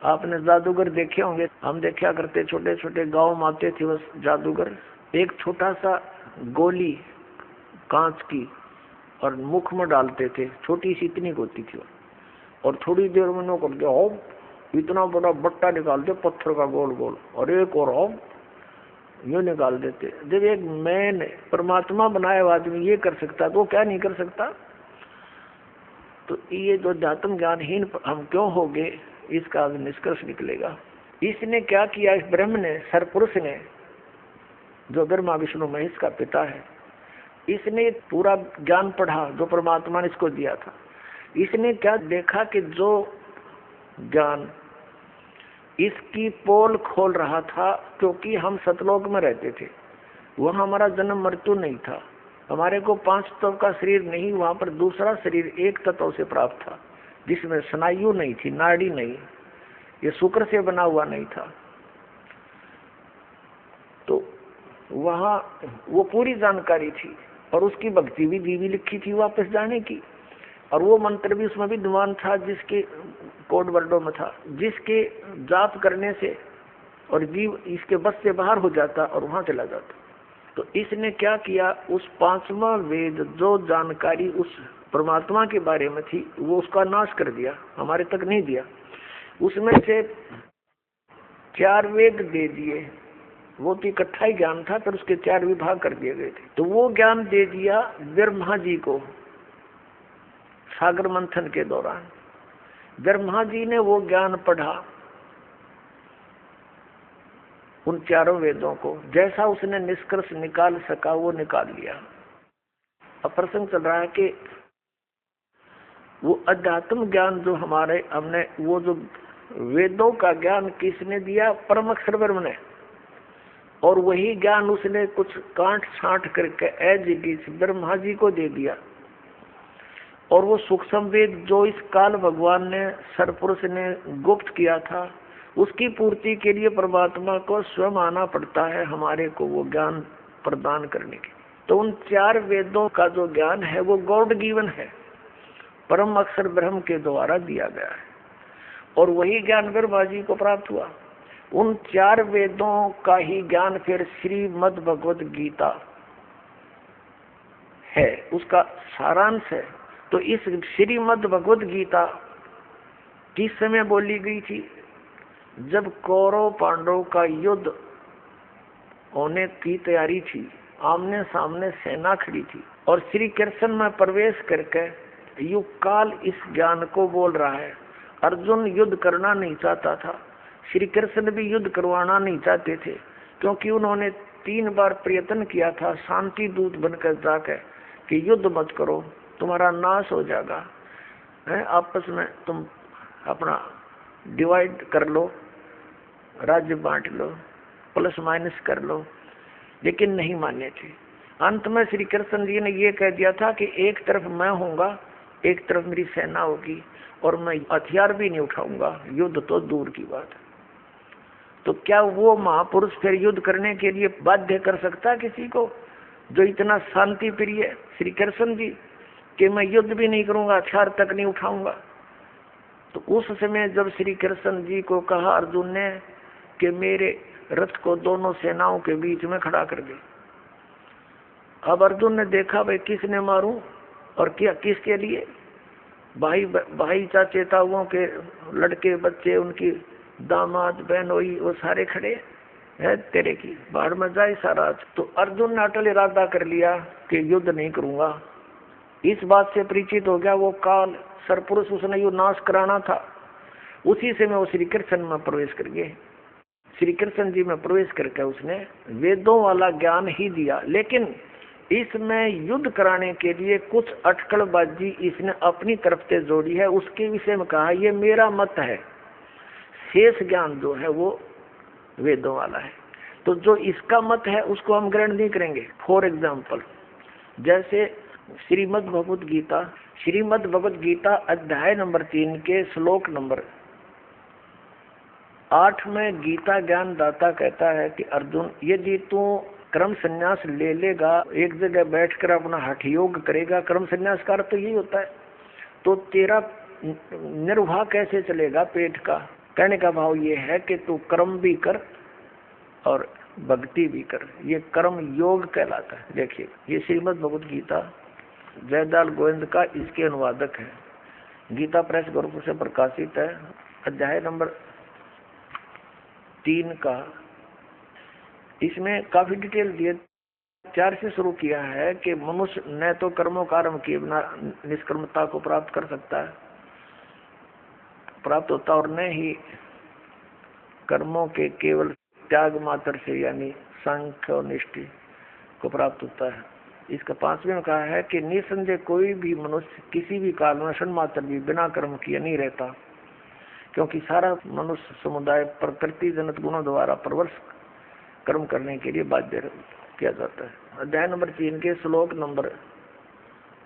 Speaker 2: आपने जादूगर देखे होंगे, हम देखा करते, छोटे छोटे गांव में आते थे बस जादूगर, एक छोटा सा गोली कांच की और मुख में डालते थे, छोटी सी इतनी होती थी, और थोड़ी देर में नौकर के हो इतना बड़ा बट्टा निकालते पत्थर का गोल गोल, और एक और हो ये निकाल देते। जब एक मैन परमात्मा बनाया हुआ आदमी ये कर सकता तो क्या नहीं कर सकता। तो ये जो अध्यात्म ज्ञानहीन हम क्यों हो गए, इसका निष्कर्ष निकलेगा। इसने क्या किया, इस ब्रह्म ने, सरपुरुष ने, जो ब्रह्मा विष्णु महेश का पिता है, इसने पूरा ज्ञान पढ़ा जो परमात्मा ने इसको दिया था। इसने क्या देखा कि जो ज्ञान इसकी पोल खोल रहा था, क्योंकि हम सतलोक में रहते थे, वहां हमारा जन्म मृत्यु नहीं था, हमारे को 5 तत्व का शरीर नहीं, वहां पर दूसरा शरीर एक तत्व से प्राप्त था, जिसमें स्नायु नहीं थी, नाड़ी नहीं, ये शुक्र से बना हुआ नहीं था। तो वहां वो पूरी जानकारी थी, और उसकी भक्ति भी दीवी लिखी थी वापस जाने की, और वो मंत्र भी उसमें विद्वान था, जिसके कोड वर्डों में था, जिसके जाप करने से और जीव इसके बस से बाहर हो जाता और वहां चला जाता। तो इसने क्या किया, उस 5वां वेद जो जानकारी उस परमात्मा के बारे में थी, वो उसका नाश कर दिया, हमारे तक नहीं दिया। उसमें से 4 वेद दे दिए, वो तो इकट्ठा ही ज्ञान था, पर उसके 4 विभाग कर दिए गए थे। तो वो ज्ञान दे दिया ब्रह्मा जी को सागर मंथन के दौरान। ब्रह्मा जी ने वो ज्ञान पढ़ा, उन 4 वेदों को, जैसा उसने निष्कर्ष निकाल सका वो निकाल लिया। अब प्रसंग चल रहा है कि वो अध्यात्म ज्ञान जो हमारे हमने, वो जो वेदों का ज्ञान किसने दिया, परम अक्षर ब्रह्म ने, और वही ज्ञान उसने कुछ काट छांट करके as it is Brahma ji को दे दिया। और वो सूक्ष्म वेद जो इस काल भगवान ने, सरपुरुष ने गुप्त किया था, उसकी पूर्ति के लिए परमात्मा को स्वयं आना पड़ता है हमारे को वो ज्ञान प्रदान करने के। तो उन 4 वेदों का जो ज्ञान है वो गॉड गिवन है, परम अक्षर ब्रह्म के द्वारा दिया गया है, और वही ज्ञान ब्रह्मा जी को प्राप्त हुआ। उन 4 वेदों का ही ज्ञान फिर श्रीमद् भगवद गीता है, उसका सारांश है। तो इस श्रीमद् भगवद गीता किस समय बोली गई थी, जब कौरव पांडव का युद्ध होने की तैयारी थी, आमने सामने सेना खड़ी थी, और श्री कृष्ण में प्रवेश करके युग काल इस ज्ञान को बोल रहा है। अर्जुन युद्ध करना नहीं चाहता था, श्री कृष्ण भी युद्ध करवाना नहीं चाहते थे, क्योंकि उन्होंने 3 बार प्रयत्न किया था शांति दूत बनकर जाकर कि युद्ध मत करो, तुम्हारा नाश हो जाएगा, है आपस में तुम अपना डिवाइड कर लो, राज्य बांट लो, प्लस माइनस कर लो, लेकिन नहीं माने थे। अंत में श्री कृष्ण जी ने ये कह दिया था कि एक तरफ मैं होऊंगा, एक तरफ मेरी सेना होगी, और मैं हथियार भी नहीं उठाऊंगा, युद्ध तो दूर की बात है। तो क्या वो महापुरुष फिर युद्ध करने के लिए बाध्य कर सकता है किसी को जो इतना शांति प्रिय श्री कृष्ण जी, कि मैं युद्ध भी नहीं करूंगा, हथियार तक नहीं उठाऊंगा। तो उस समय जब श्री कृष्ण जी को कहा अर्जुन ने कि मेरे रथ को दोनों सेनाओं के बीच में खड़ा कर दे, अब अर्जुन ने देखा भाई किसने मारूं और क्या किसके लिए, भाई चाचे ताऊओं के लड़के बच्चे, उनकी दामाद बहनोई, वो सारे खड़े है, तेरे की बाढ़ में जाए सारा। तो अर्जुन ने अटल इरादा कर लिया कि युद्ध नहीं करूंगा। इस बात से परिचित हो गया वो काल सरपुरुष, उसने युद्ध नाश कराना था। उसी से मैं वो श्री कृष्ण में प्रवेश कर गए, श्री कृष्ण जी में प्रवेश करके उसने वेदों वाला ज्ञान ही दिया, लेकिन इसमें युद्ध कराने के लिए कुछ अटकलबाजी इसने अपनी तरफ से जोड़ी है। उसके विषय में कहा ये मेरा मत है, शेष ज्ञान जो है वो वेदों वाला है। तो जो इसका मत है उसको हम ग्रहण नहीं करेंगे। फॉर एग्जाम्पल, जैसे श्रीमद् भगवद गीता अध्याय नंबर 3 के श्लोक नंबर 8 में गीता ज्ञान दाता कहता है कि अर्जुन, यदि तू कर्म संन्यास ले लेगा, एक जगह बैठकर अपना हठ योग करेगा, कर्म संन्यास का अर्थ तो यही होता है, तो तेरा निर्वाह कैसे चलेगा पेट का? कहने का भाव ये है कि तू कर्म भी कर और भक्ति भी कर। ये कर्म योग कहलाता है। देखिए, ये श्रीमद् भगवद गीता जयदाल गोविंद का इसके अनुवादक है। गीता प्रेस गोरखपुर से प्रकाशित है। अध्याय नंबर 3 का इसमें काफी डिटेल दिए। 4 से शुरू किया है कि मनुष्य न तो कर्मों का आरंभ किए बिना निष्कर्मता को प्राप्त कर सकता है, प्राप्त होता, और न ही कर्मों के केवल त्याग मात्र से यानी सांख्य और निष्ठि को प्राप्त होता है। इसका 5वें में कहा है कि निसंदेह कोई भी मनुष्य किसी भी काल में क्षण मात्र भी बिना कर्म किए नहीं रहता, क्योंकि सारा मनुष्य समुदाय प्रकृति जनित गुणों द्वारा परवश कर्म करने के लिए बाध्य किया जाता है। अध्याय नंबर 3 के श्लोक नंबर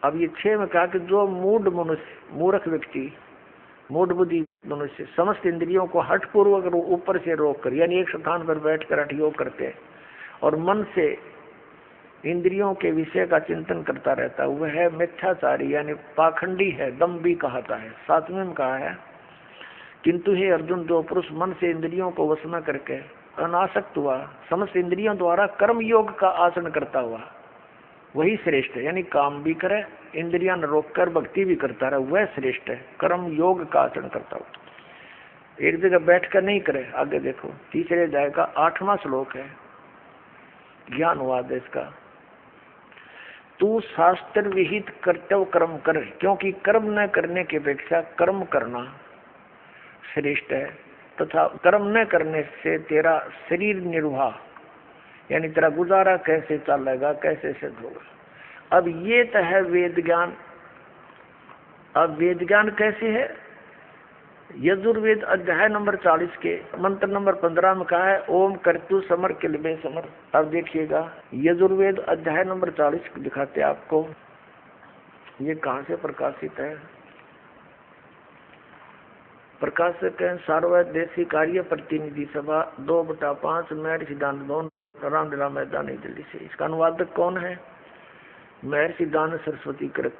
Speaker 2: अब ये 6 में कहा कि जो मूढ़ मनुष्य, मूर्ख व्यक्ति, मूढ़ बुद्धि मनुष्य समस्त इंद्रियों को हठपूर्वक ऊपर से रोक कर यानी एक स्थान पर बैठकर हठ योग करते हैं और मन से इंद्रियों के विषय का चिंतन करता रहता है, वह है मिथ्याचारी यानी पाखंडी है, दम्भी कहता है। 7वें में कहा है किंतु हे अर्जुन, जो पुरुष मन से इंद्रियों को वश में करके अनासक्त हुआ समस्त इंद्रियों द्वारा कर्म योग का आचरण करता हुआ, वही श्रेष्ठ है। यानी काम भी करे, इंद्रियां न रोक कर भक्ति भी करता रहे, वह श्रेष्ठ है। कर्म योग का आचरण करता हुआ एक जगह बैठ कर नहीं करे। आगे देखो, 3 अध्याय का 8वां श्लोक है, ज्ञानवाद है इसका। तू शास्त्र विहित कर्तव्य कर्म कर, क्योंकि कर्म न करने की अपेक्षा कर्म करना श्रेष्ठ है, तथा कर्म न करने से तेरा शरीर निर्वाह यानी तेरा गुजारा कैसे चलेगा, कैसे सिद्ध होगा। अब ये तो है वेद ज्ञान। अब वेद ज्ञान कैसे है? यजुर्वेद अध्याय नंबर 40 के मंत्र नंबर 15 में कहा है ओम कर्तु समर किलबे समर। अब देखिएगा, यजुर्वेद अध्याय नंबर 40 दिखाते हैं आपको। ये कहाँ से प्रकाशित है? प्रकाशक है सार्वदेशी कार्य प्रतिनिधि सभा 2/5 महर्षि सिद्धांत भवन, रामलीला मैदान, नई दिल्ली से। इसका अनुवादक कौन है? महर्षि सिद्धांत सरस्वती कृत।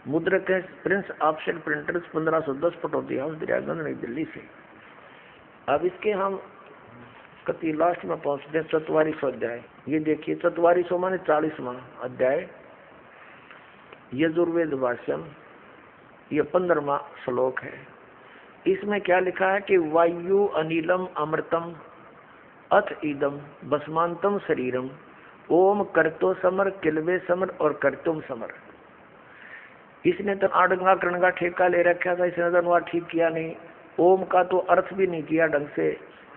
Speaker 2: मुद्रक है Prince option printers 1510 Pataudi house Daryaganj, नई दिल्ली से। अब इसके हम कति लास्ट में पहुंचते हैं 44वां अध्याय। ये देखिए 44वां माने 40वां अध्याय यजुर्वेद भाष्यम, ये 15वां श्लोक है। इसमें क्या लिखा है कि वायु अनिलम अमृतम अथ इदम भस्मांतम शरीरम ओम कर्तो समर किलवे समर और कर्तुम समर। इसने तो आडंगा करणगा ठेका ले रखा था, इसने तो ठीक किया नहीं। ओम का तो अर्थ भी नहीं किया ढंग से।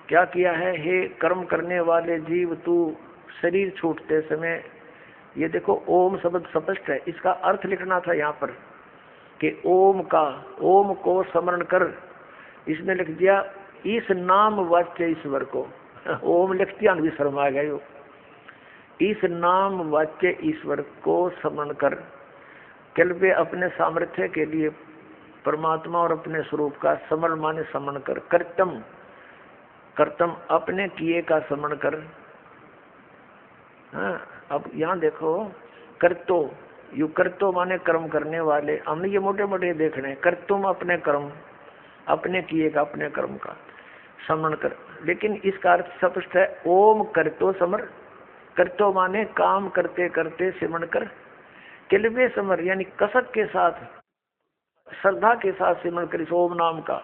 Speaker 2: क्या किया है? हे कर्म करने वाले जीव, तू शरीर छूटते समय, ये देखो ओम शब्द स्पष्ट है, इसका अर्थ लिखना था यहाँ पर कि ओम का, ओम को स्मरण कर। इसने लिख दिया इस नाम वाच्य ईश्वर को। ओम लिख दिया भी शर्म आ गया। इस नाम वाच्य ईश्वर को स्मरण कर, कल्पे अपने सामर्थ्य के लिए परमात्मा और अपने स्वरूप का स्मरण माने स्मरण कर। कर्तम, कर्तम अपने किए का स्मरण कर। हाँ, अब यहाँ देखो कर्तो, यू कर्तो माने कर्म करने वाले। हमने ये मोटे मोटे देखने, कर्तुम अपने कर्म, अपने किए का, अपने कर्म का स्मरण कर। लेकिन इसका अर्थ स्पष्ट है ओम कर्तो समर। कर्तो माने काम करते करते सिमरण कर। किलबे समर यानी कसक के साथ, श्रद्धा के साथ सिमरण कर इस ओम नाम का।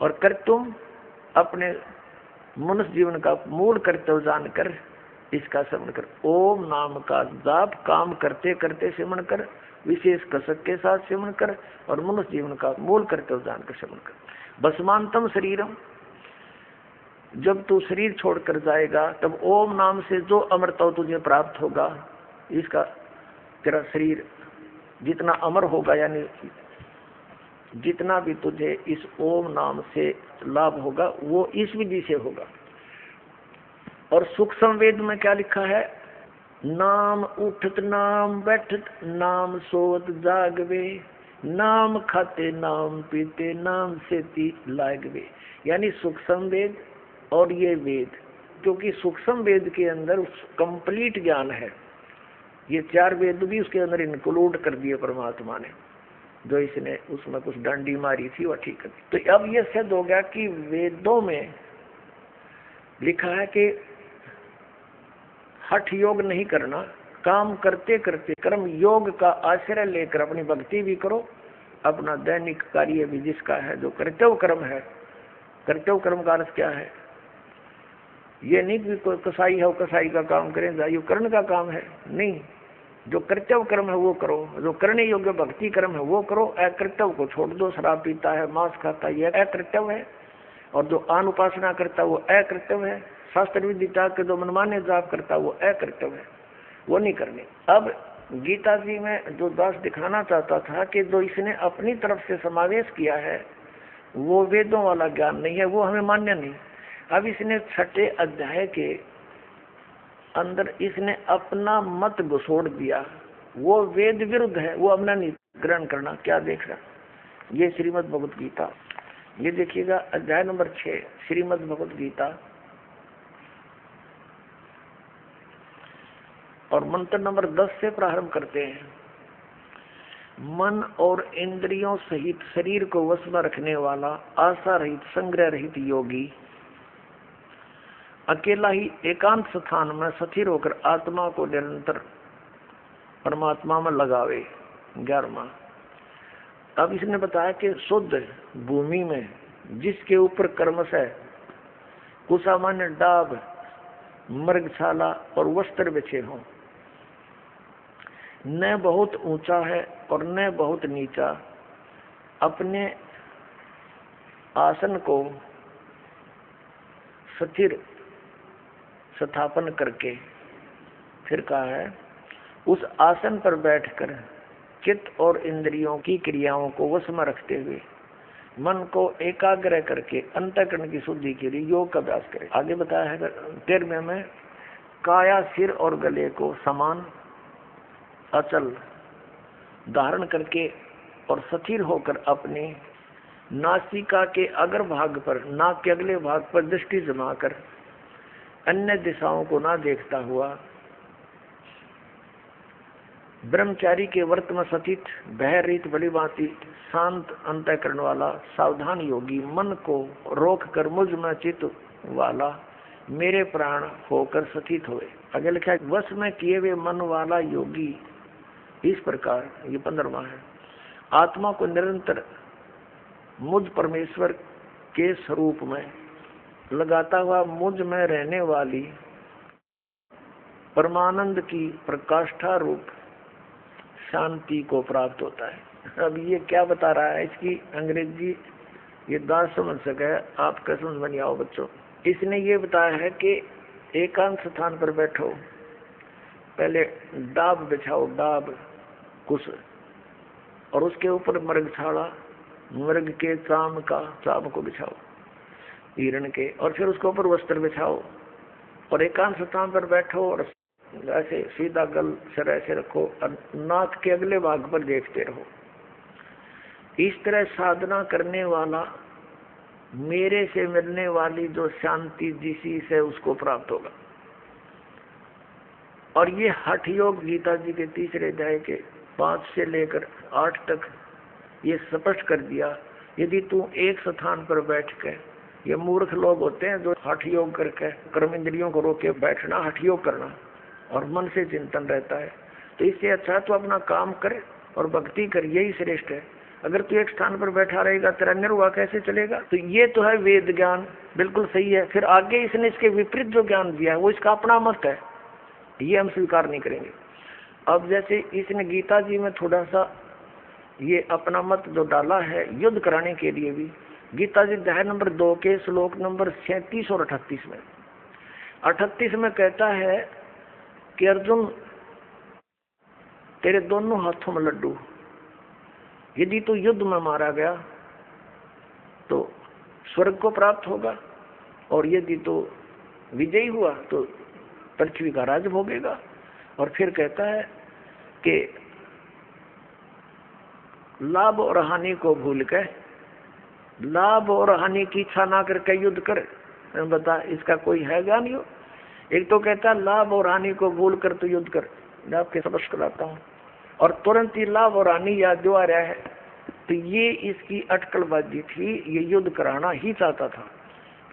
Speaker 2: और कर्तुम अपने मनुष्य जीवन का मूल कर्तव्य जानकर इसका सिमरण कर। ओम नाम का जाप काम करते करते सिमरण कर, विशेष कसक के साथ सिमरण कर और मनुष्य जीवन का मूल कर्तव्य जानकर सिमरण कर। भस्मांतम शरीरम, जब तू शरीर छोड़कर जाएगा तब ओम नाम से जो अमरत्व तुझे प्राप्त होगा, इसका तेरा शरीर जितना अमर होगा, यानी जितना भी तुझे इस ओम नाम से लाभ होगा वो इस विधि से होगा। और सूक्ष्म वेद में क्या लिखा है? नाम उठत नाम बैठत नाम सोत जागवे, नाम खाते नाम पीते नाम सेती लागवे। यानी सूक्ष्म वेद और ये वेद, क्योंकि सूक्ष्म वेद के अंदर कंप्लीट ज्ञान है, ये 4 वेद भी उसके अंदर इंक्लूड कर दिए परमात्मा ने। जो इसने उसमें कुछ डंडी मारी थी वह ठीक कर दी। तो अब ये सिद्ध हो गया कि वेदों में लिखा है कि हठ योग नहीं करना, काम करते करते कर्म योग का आश्रय लेकर अपनी भक्ति भी करो, अपना दैनिक कार्य भी जिसका है जो कर्तव्य कर्म है। कर्तव्य कर्म का अर्थ क्या है? ये नहीं कि कोई कसाई है वो कसाई का काम करें, जाइयो कर्ण का काम है, नहीं। जो कर्तव्य कर्म है वो करो, जो करने योग्य भक्ति कर्म है वो करो, अकर्तव्य को छोड़ दो। शराब पीता है, मांस खाता है, यह अकर्तव्य है। और जो आन उपासना करता है वो अकर्तव्य है। शास्त्र विधि त्याग के जो मनमाने जाप करता है वो अकर्तव्य है, वो नहीं करने। अब गीता जी में जो दास दिखाना चाहता था कि जो इसने अपनी तरफ से समावेश किया है वो वेदों वाला ज्ञान नहीं है, वो हमें मान्य नहीं। अब इसने 6 अध्याय के अंदर इसने अपना मत घुसोड़ दिया, वो वेद विरुद्ध है, वो अपना नहीं ग्रहण करना। क्या देख रहा, ये श्रीमद् भगवत गीता, ये देखिएगा अध्याय नंबर 6 श्रीमद् भगवत गीता और मंत्र नंबर 10 से प्रारंभ करते हैं। मन और इंद्रियों सहित शरीर को वश में रखने वाला आशा रहित संग्रह रहित योगी अकेला ही एकांत स्थान में स्थिर होकर आत्मा को निरंतर परमात्मा में लगावे। 11वां, अब इसने बताया कि शुद्ध भूमि में जिसके ऊपर कर्मशः कुसामान्य डाब, मृगशाला और वस्त्र बिछे हों, न बहुत ऊंचा है और न बहुत नीचा, अपने आसन को स्थिर स्थापन करके, फिर कहा है उस आसन पर बैठकर चित्त और इंद्रियों की क्रियाओं को वश में रखते हुए मन को एकाग्र करके अंतःकरण की शुद्धि के लिए योग का अभ्यास करें। आगे बताया है 13वें में, काया सिर और गले को समान अचल धारण करके और स्थिर होकर अपने नासिका के अग्र भाग पर, नाक के अगले भाग पर दृष्टि जमाकर अन्य दिशाओं को ना देखता हुआ ब्रह्मचारी के व्रत में सतित भय रहित भलीभांति शांत अंतःकरण वाला सावधान योगी मन को रोक कर मुझ में चित्त वाला मेरे प्राण होकर स्थित हुए। आगे लिखा है, वश में किए हुए मन वाला योगी इस प्रकार, ये 15वां है, आत्मा को निरंतर मुझ परमेश्वर के स्वरूप में लगाता हुआ मुझ में रहने वाली परमानंद की प्रकाष्ठा रूप शांति को प्राप्त होता है। अब ये क्या बता रहा है, इसकी अंग्रेजी ये दास समझ सके, आपका समझ में नहीं आओ बच्चों। इसने ये बताया है कि एकांत स्थान पर बैठो, पहले डाब बिछाओ, डाब कुश, और उसके ऊपर मृगशाला, मृग के चाम को बिछाओ हिरण के, और फिर उसके ऊपर वस्त्र बिछाओ और एकांत स्थान पर बैठो और ऐसे सीधा गल सिर ऐसे रखो और नाक के अगले भाग पर देखते रहो। इस तरह साधना करने वाला मेरे से मिलने वाली जो शांति जिसी से उसको प्राप्त होगा। और ये हठ योग गीता जी के 3रे अध्याय के 5 से लेकर 8 तक ये स्पष्ट कर दिया। यदि तू एक स्थान पर बैठ के, ये मूर्ख लोग होते हैं जो हठ योग करके कर्म इंद्रियों को रोक के बैठना, हठ योग करना और मन से चिंतन रहता है, तो इससे अच्छा तो अपना काम करे और भक्ति कर, यही श्रेष्ठ है। अगर तू एक स्थान पर बैठा रहेगा तेरा निर्वाह कैसे चलेगा? तो ये तो है वेद ज्ञान, बिल्कुल सही है। फिर आगे इसने इसके विपरीत जो ज्ञान दिया है वो इसका अपना मत है, ये हम स्वीकार नहीं करेंगे। अब जैसे इसने गीता जी में थोड़ा सा ये अपना मत जो डाला है युद्ध कराने के लिए भी, गीता जी अध्याय नंबर 2 के श्लोक नंबर 37 और 38 में, 38 में कहता है कि अर्जुन तेरे दोनों हाथों में लड्डू, यदि तू युद्ध में मारा गया तो स्वर्ग को प्राप्त होगा, और यदि तो विजयी हुआ तो पृथ्वी का राज भोगेगा। और फिर कहता है कि लाभ और हानि को भूल कर, लाभ और हानि की इच्छा ना करके युद्ध कर। बता, इसका कोई है ज्ञान? यो एक तो कहता है लाभ और हानि को भूल कर तो युद्ध कर, मैं आपके स्पष्ट कराता हूँ, और तुरंत ही लाभ और हानि याद जो आ रहा है तो ये इसकी अटकलबाजी थी, ये युद्ध कराना ही चाहता था।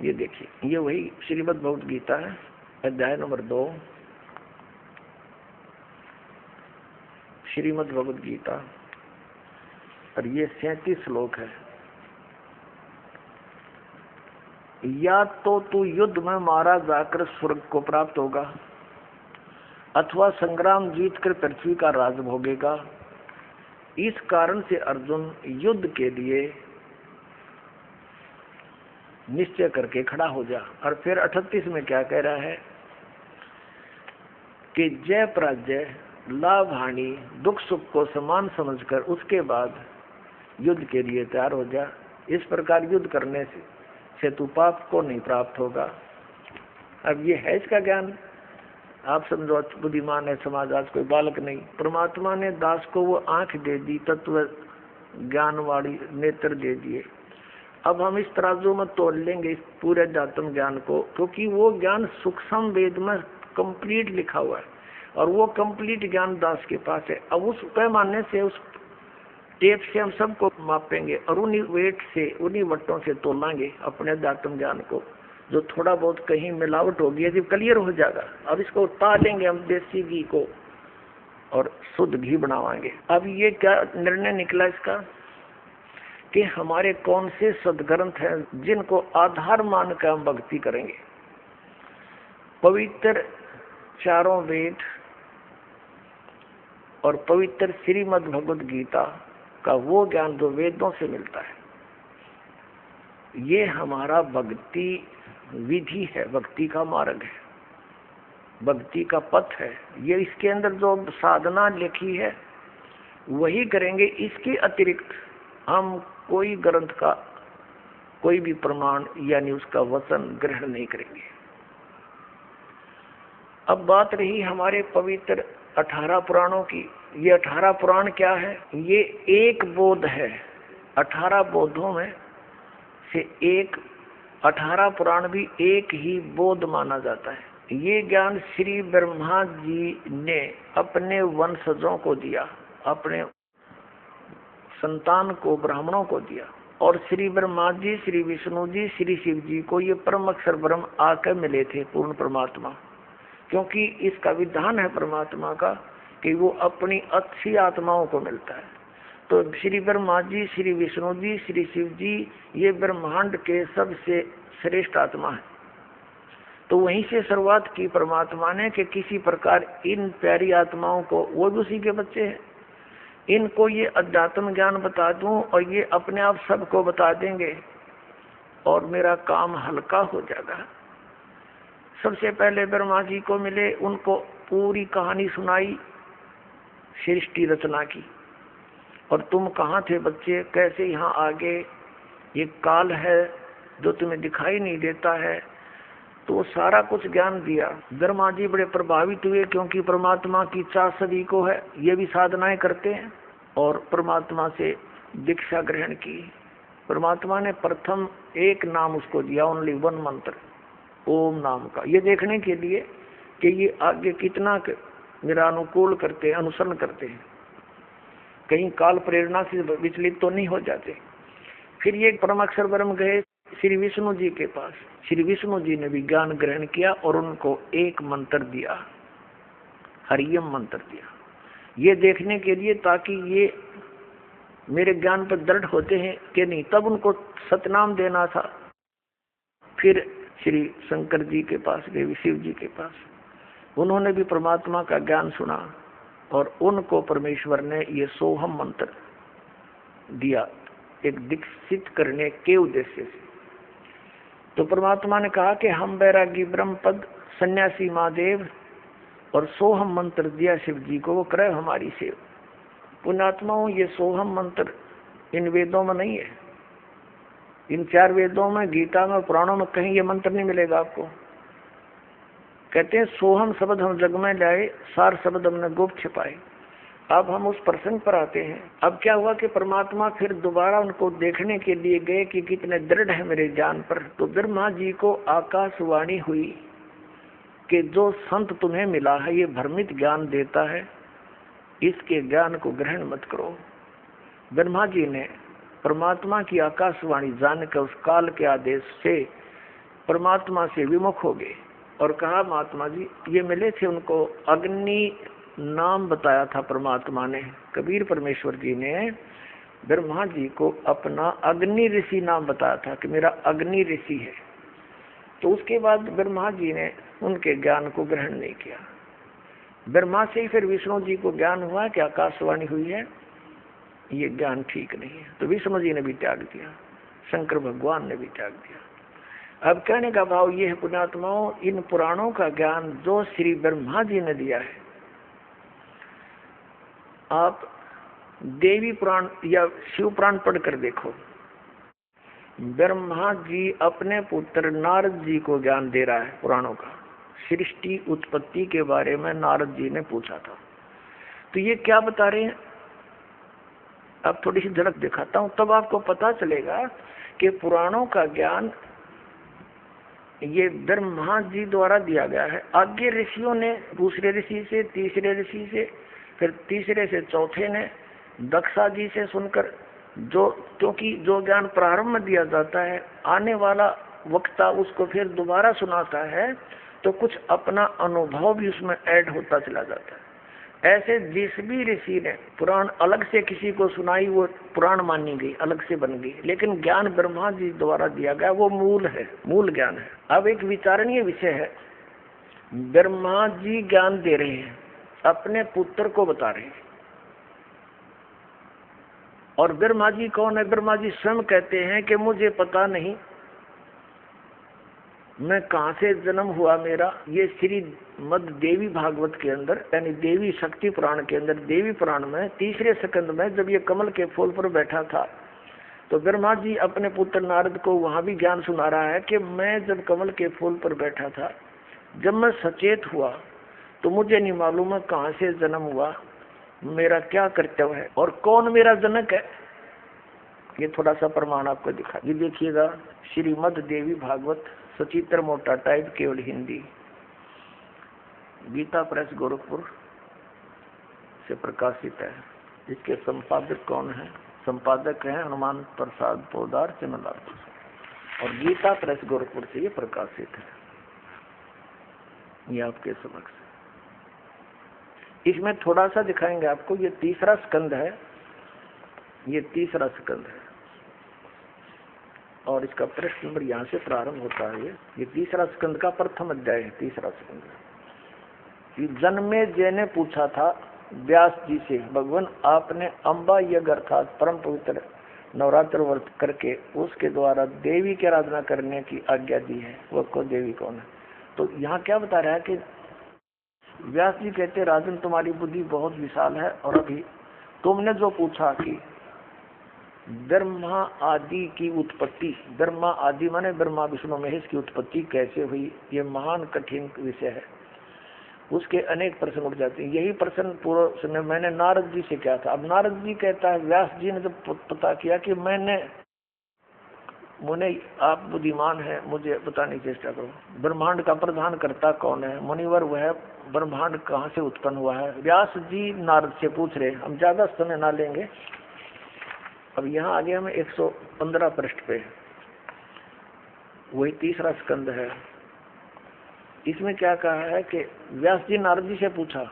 Speaker 2: ये देखिए, ये वही श्रीमद् भगवद गीता है, अध्याय नंबर 2, श्रीमद् भगवद गीता, और ये 37 श्लोक है। या तो तू युद्ध में मारा जाकर स्वर्ग को प्राप्त होगा, अथवा संग्राम जीतकर पृथ्वी का राज भोगेगा। इस कारण से अर्जुन युद्ध के लिए निश्चय करके खड़ा हो जा। और फिर 38 में क्या कह रहा है कि जय पराजय, लाभ हानि, दुख सुख को समान समझकर उसके बाद युद्ध के लिए तैयार हो जा। इस प्रकार युद्ध करने से तू पाप को नहीं प्राप्त होगा। अब ये है इसका ज्ञान। आप समझो बुद्धिमान है समाज, आज कोई बालक नहीं। परमात्मा ने दास को वो आंख दे दी, तत्व ज्ञान वाली नेत्र दे दिए। अब हम इस तराजू में तोड़ लेंगे इस पूरे अध्यात्म ज्ञान को, क्योंकि वो ज्ञान सूक्ष्म वेद में कंप्लीट लिखा हुआ है और वो कंप्लीट ज्ञान दास के पास है। अब उस पैमाने से, उस टेप से हम सबको मापेंगे और उन्हीं वेट से, उन्हीं वट्टों से तोलांगे अपने अध्यात्म ज्ञान को। जो थोड़ा बहुत कहीं मिलावट होगी जब क्लियर हो जाएगा, अब इसको तालेंगे हम देसी घी को और शुद्ध घी बनावाएंगे। अब ये क्या निर्णय निकला इसका कि हमारे कौन से सदग्रंथ हैं जिनको आधार मानकर हम भक्ति करेंगे। पवित्र चारों वेद और पवित्र श्रीमद् भगवद गीता का वो ज्ञान जो वेदों से मिलता है, ये हमारा भक्ति विधि है, भक्ति का मार्ग है, भक्ति का पथ है। ये इसके अंदर जो साधना लिखी है वही करेंगे। इसके अतिरिक्त हम कोई ग्रंथ का कोई भी प्रमाण यानी उसका वचन ग्रहण नहीं करेंगे। अब बात रही हमारे पवित्र 18 पुराणों की। ये 18 पुराण क्या है? ये एक बोध है। 18 बोधों में से एक 18 पुराण भी एक ही बोध माना जाता है। ये ज्ञान श्री ब्रह्मा जी ने अपने वंशजों को दिया, अपने संतान को, ब्राह्मणों को दिया। और श्री ब्रह्मा जी, श्री विष्णु जी, श्री शिव जी को ये परम अक्षर ब्रह्म आकर मिले थे, पूर्ण परमात्मा। क्योंकि इसका विधान है परमात्मा का कि वो अपनी अच्छी आत्माओं को मिलता है। तो श्री ब्रह्मा जी, श्री विष्णु जी, श्री शिव जी, ये ब्रह्मांड के सबसे श्रेष्ठ आत्मा है। तो वहीं से शुरुआत की परमात्मा ने कि किसी प्रकार इन प्यारी आत्माओं को, वो भी उसी के बच्चे हैं, इनको ये अध्यात्म ज्ञान बता दूं और ये अपने आप सबको बता देंगे और मेरा काम हल्का हो जाएगा। सबसे पहले ब्रह्मा जी को मिले, उनको पूरी कहानी सुनाई सृष्टि रचना की। और तुम कहाँ थे बच्चे, कैसे यहाँ आ गए, ये काल है जो तुम्हें दिखाई नहीं देता है। तो सारा कुछ ज्ञान दिया। ब्रह्मा जी बड़े प्रभावित हुए क्योंकि परमात्मा की चाह सभी को है, ये भी साधनाएं करते हैं। और परमात्मा से दीक्षा ग्रहण की। परमात्मा ने प्रथम एक नाम उसको दिया, ओनली वन मंत्र, ओम नाम का, ये देखने के लिए कि ये आगे कितना मेरा अनुकूल करते हैं, अनुसरण करते हैं, कहीं काल प्रेरणा से विचलित तो नहीं हो जाते। फिर ये परम अक्षर ब्रह्म गए श्री विष्णु जी के पास। श्री विष्णु जी ने भी ज्ञान ग्रहण किया और उनको एक मंत्र दिया, हरियम मंत्र दिया, ये देखने के लिए ताकि ये मेरे ज्ञान पर दृढ़ होते हैं कि नहीं। तब उनको सतनाम देना था। फिर श्री शंकर जी के पास गए, शिव जी के पास, उन्होंने भी परमात्मा का ज्ञान सुना और उनको परमेश्वर ने ये सोहम मंत्र दिया, एक दीक्षित करने के उद्देश्य से। तो परमात्मा ने कहा कि हम बैरागी ब्रह्म पद, सन्यासी महादेव और सोहम मंत्र दिया शिव जी को, वो करे हमारी सेव। पुण्यात्माओं, ये सोहम मंत्र इन वेदों में नहीं है, इन 4 वेदों में, गीता में, पुराणों में कहीं ये मंत्र नहीं मिलेगा आपको। कहते हैं सोहम शब्द हम जग में लाए, सार शब्द हमने गुप्त छिपाए। अब हम उस प्रसंग पर आते हैं। अब क्या हुआ कि परमात्मा फिर दोबारा उनको देखने के लिए गए कि कितने दृढ़ है मेरे ज्ञान पर। तो ब्रह्मा जी को आकाशवाणी हुई कि जो संत तुम्हें मिला है ये भ्रमित ज्ञान देता है, इसके ज्ञान को ग्रहण मत करो। ब्रह्मा जी ने परमात्मा की आकाशवाणी जानकर उस काल के आदेश से परमात्मा से विमुख हो गए और कहा, महात्मा जी ये मिले थे, उनको अग्नि नाम बताया था परमात्मा ने। कबीर परमेश्वर जी ने ब्रह्मा जी को अपना अग्नि ऋषि नाम बताया था कि मेरा अग्नि ऋषि है। तो उसके बाद ब्रह्मा जी ने उनके ज्ञान को ग्रहण नहीं किया। ब्रह्मा से ही फिर विष्णु जी को ज्ञान हुआ कि आकाशवाणी हुई है, ये ज्ञान ठीक नहीं है। तो विष्णु जी ने भी त्याग दिया, शंकर भगवान ने भी त्याग दिया। अब कहने का भाव ये है पुण्यात्माओं, इन पुराणों का ज्ञान जो श्री ब्रह्मा जी ने दिया है, आप देवी पुराण या शिव पुराण पढ़कर देखो। ब्रह्मा जी अपने पुत्र नारद जी को ज्ञान दे रहा है पुराणों का। सृष्टि उत्पत्ति के बारे में नारद जी ने पूछा था। तो ये क्या बता रहे हैं, अब थोड़ी सी झलक दिखाता हूं, तब आपको पता चलेगा कि पुराणों का ज्ञान ये ब्रह्मा जी द्वारा दिया गया है। आगे ऋषियों ने दूसरे ऋषि से, तीसरे ऋषि से, फिर तीसरे से चौथे ने दक्षा जी से सुनकर, जो क्योंकि जो ज्ञान प्रारंभ में दिया जाता है आने वाला वक्ता उसको फिर दोबारा सुनाता है, तो कुछ अपना अनुभव भी उसमें ऐड होता चला जाता है। ऐसे जिस भी ऋषि ने पुराण अलग से किसी को सुनाई वो पुराण मानी गई, अलग से बन गई, लेकिन ज्ञान ब्रह्मा जी द्वारा दिया गया वो मूल है, मूल ज्ञान है। अब एक विचारणीय विषय है, ब्रह्मा जी ज्ञान दे रहे हैं, अपने पुत्र को बता रहे हैं। और ब्रह्मा जी कौन है? ब्रह्मा जी स्वयं कहते हैं कि मुझे पता नहीं मैं कहां से जन्म हुआ मेरा। ये श्री मद देवी भागवत के अंदर, यानी देवी शक्ति पुराण के अंदर, देवी पुराण में तीसरे स्कंद में जब ये कमल के फूल पर बैठा था, तो ब्रह्मा जी अपने पुत्र नारद को वहां भी ज्ञान सुना रहा है कि मैं जब कमल के फूल पर बैठा था, जब मैं सचेत हुआ तो मुझे नहीं मालूम है कहां से जन्म हुआ, मेरा क्या कर्तव्य है और कौन मेरा जनक है। ये थोड़ा सा प्रमाण आपको दिखा, ये देखिएगा श्रीमद देवी भागवत, सचित्र मोटा टाइप, केवल हिंदी, गीता प्रेस गोरखपुर से प्रकाशित है। इसके संपादक कौन है? संपादक है हनुमान प्रसाद पोदार चंदलापुर, और गीता प्रेस गोरखपुर से ये प्रकाशित है। ये आपके समक्ष, इसमें थोड़ा सा दिखाएंगे आपको। ये तीसरा स्कंद है, ये तीसरा स्कंद है, और इसका प्रश्न नंबर यहाँ से प्रारंभ होता है। ये तीसरा स्कंद का प्रथम अध्याय है, तीसरा स्कंद। जन्मे जय ने पूछा था व्यास जी से, भगवान आपने अम्बा यज्ञ अर्थात परम पवित्र नवरात्र व्रत करके उसके द्वारा देवी की आराधना करने की आज्ञा दी है, वो को देवी कौन है? तो यहाँ क्या बता रहा है कि व्यास जी कहते राजन तुम्हारी बुद्धि बहुत विशाल है, और अभी तुमने जो पूछा कि ब्रह्मा आदि की उत्पत्ति, ब्रह्मा आदि माने ब्रह्मा विष्णु महेश की उत्पत्ति कैसे हुई, ये महान कठिन विषय है। उसके अनेक प्रश्न उठ जाते हैं। यही प्रश्न पूर्व समय मैंने नारद जी से किया था। अब नारद जी कहता है व्यास जी ने जब पता किया कि मुने आप बुद्धिमान है, मुझे बताने की चेष्टा करो, ब्रह्मांड का प्रधान करता कौन है? मुनिवर वह ब्रह्मांड कहाँ से उत्पन्न हुआ है? व्यास जी नारद से पूछ रहे। हम ज्यादा समय ना लेंगे। अब यहाँ आगे हमें 115 पृष्ठ पे, वही तीसरा स्कंद है। इसमें क्या कहा है कि व्यास जी नारद जी से पूछा।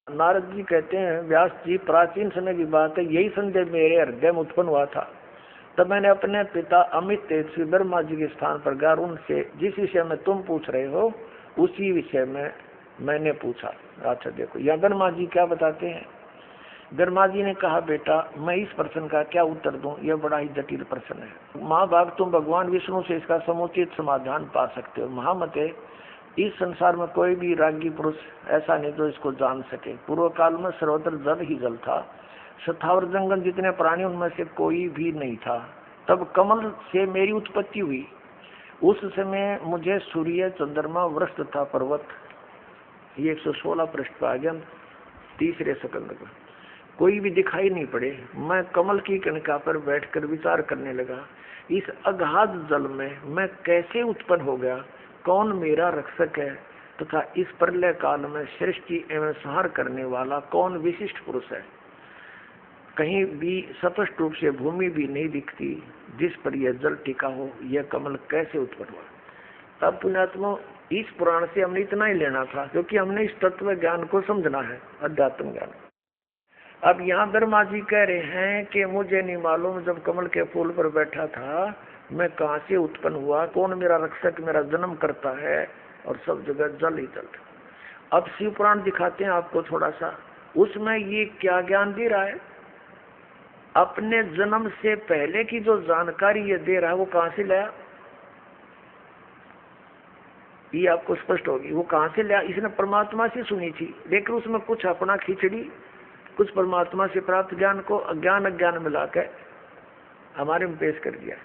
Speaker 2: नारद जी कहते हैं व्यास जी प्राचीन समय की बात है, यही संदेह मेरे हृदय में उत्पन्न हुआ था। तब मैंने अपने पिता अमित तेजस्वी ब्रह्मा जी के स्थान पर गया, उनसे जिस विषय में तुम पूछ रहे हो उसी विषय में मैंने पूछा। अच्छा देखो या ब्रह्मा जी क्या बताते हैं। ब्रह्मा जी ने कहा बेटा मैं इस प्रश्न का क्या उत्तर दूं, यह बड़ा ही जटिल प्रश्न है। महाभाग तुम भगवान विष्णु से इसका समुचित समाधान पा सकते हो। महामते इस संसार में कोई भी रागी पुरुष ऐसा नहीं जो इसको जान सके। पूर्व काल में सर्वत्र जल ही जल था, स्थावर जंगल जितने प्राणी उनमें से कोई भी नहीं था। तब कमल से मेरी उत्पत्ति हुई। उस समय मुझे सूर्य, चंद्रमा, वृक्ष तथा पर्वत, ये 116 पृष्ठ पर आ गया तीसरे स्कंद पर, कोई भी दिखाई नहीं पड़े। मैं कमल की कणिका पर बैठकर विचार करने लगा, इस अगाध जल में मैं कैसे उत्पन्न हो गया, कौन मेरा रक्षक है, तथा इस प्रलय काल में सृष्टि एवं संहार करने वाला कौन विशिष्ट पुरुष है। कहीं भी स्पष्ट रूप से भूमि भी नहीं दिखती जिस पर यह जल टिका हो, यह कमल कैसे उत्पन्न हुआ। अब पुण्यात्मा, इस पुराण से हमने इतना ही लेना था, क्योंकि हमने इस तत्व ज्ञान को समझना है, अध्यात्म ज्ञान। अब यहाँ धर्मा जी कह रहे हैं कि मुझे नहीं मालूम जब कमल के फूल पर बैठा था मैं कहाँ से उत्पन्न हुआ, कौन मेरा रक्षक मेरा जन्म करता है, और सब जगह जल ही जल। अब शिव पुराण दिखाते हैं आपको थोड़ा सा, उसमें ये क्या ज्ञान दे रहा है, अपने जन्म से पहले की जो जानकारी ये दे रहा है वो कहाँ से लाया, ये आपको स्पष्ट होगी। वो कहाँ से लाया, इसने परमात्मा से सुनी थी, लेकिन उसमें कुछ अपना खिचड़ी, कुछ परमात्मा से प्राप्त ज्ञान को अज्ञान अज्ञान मिलाकर हमारे में पेश कर दिया।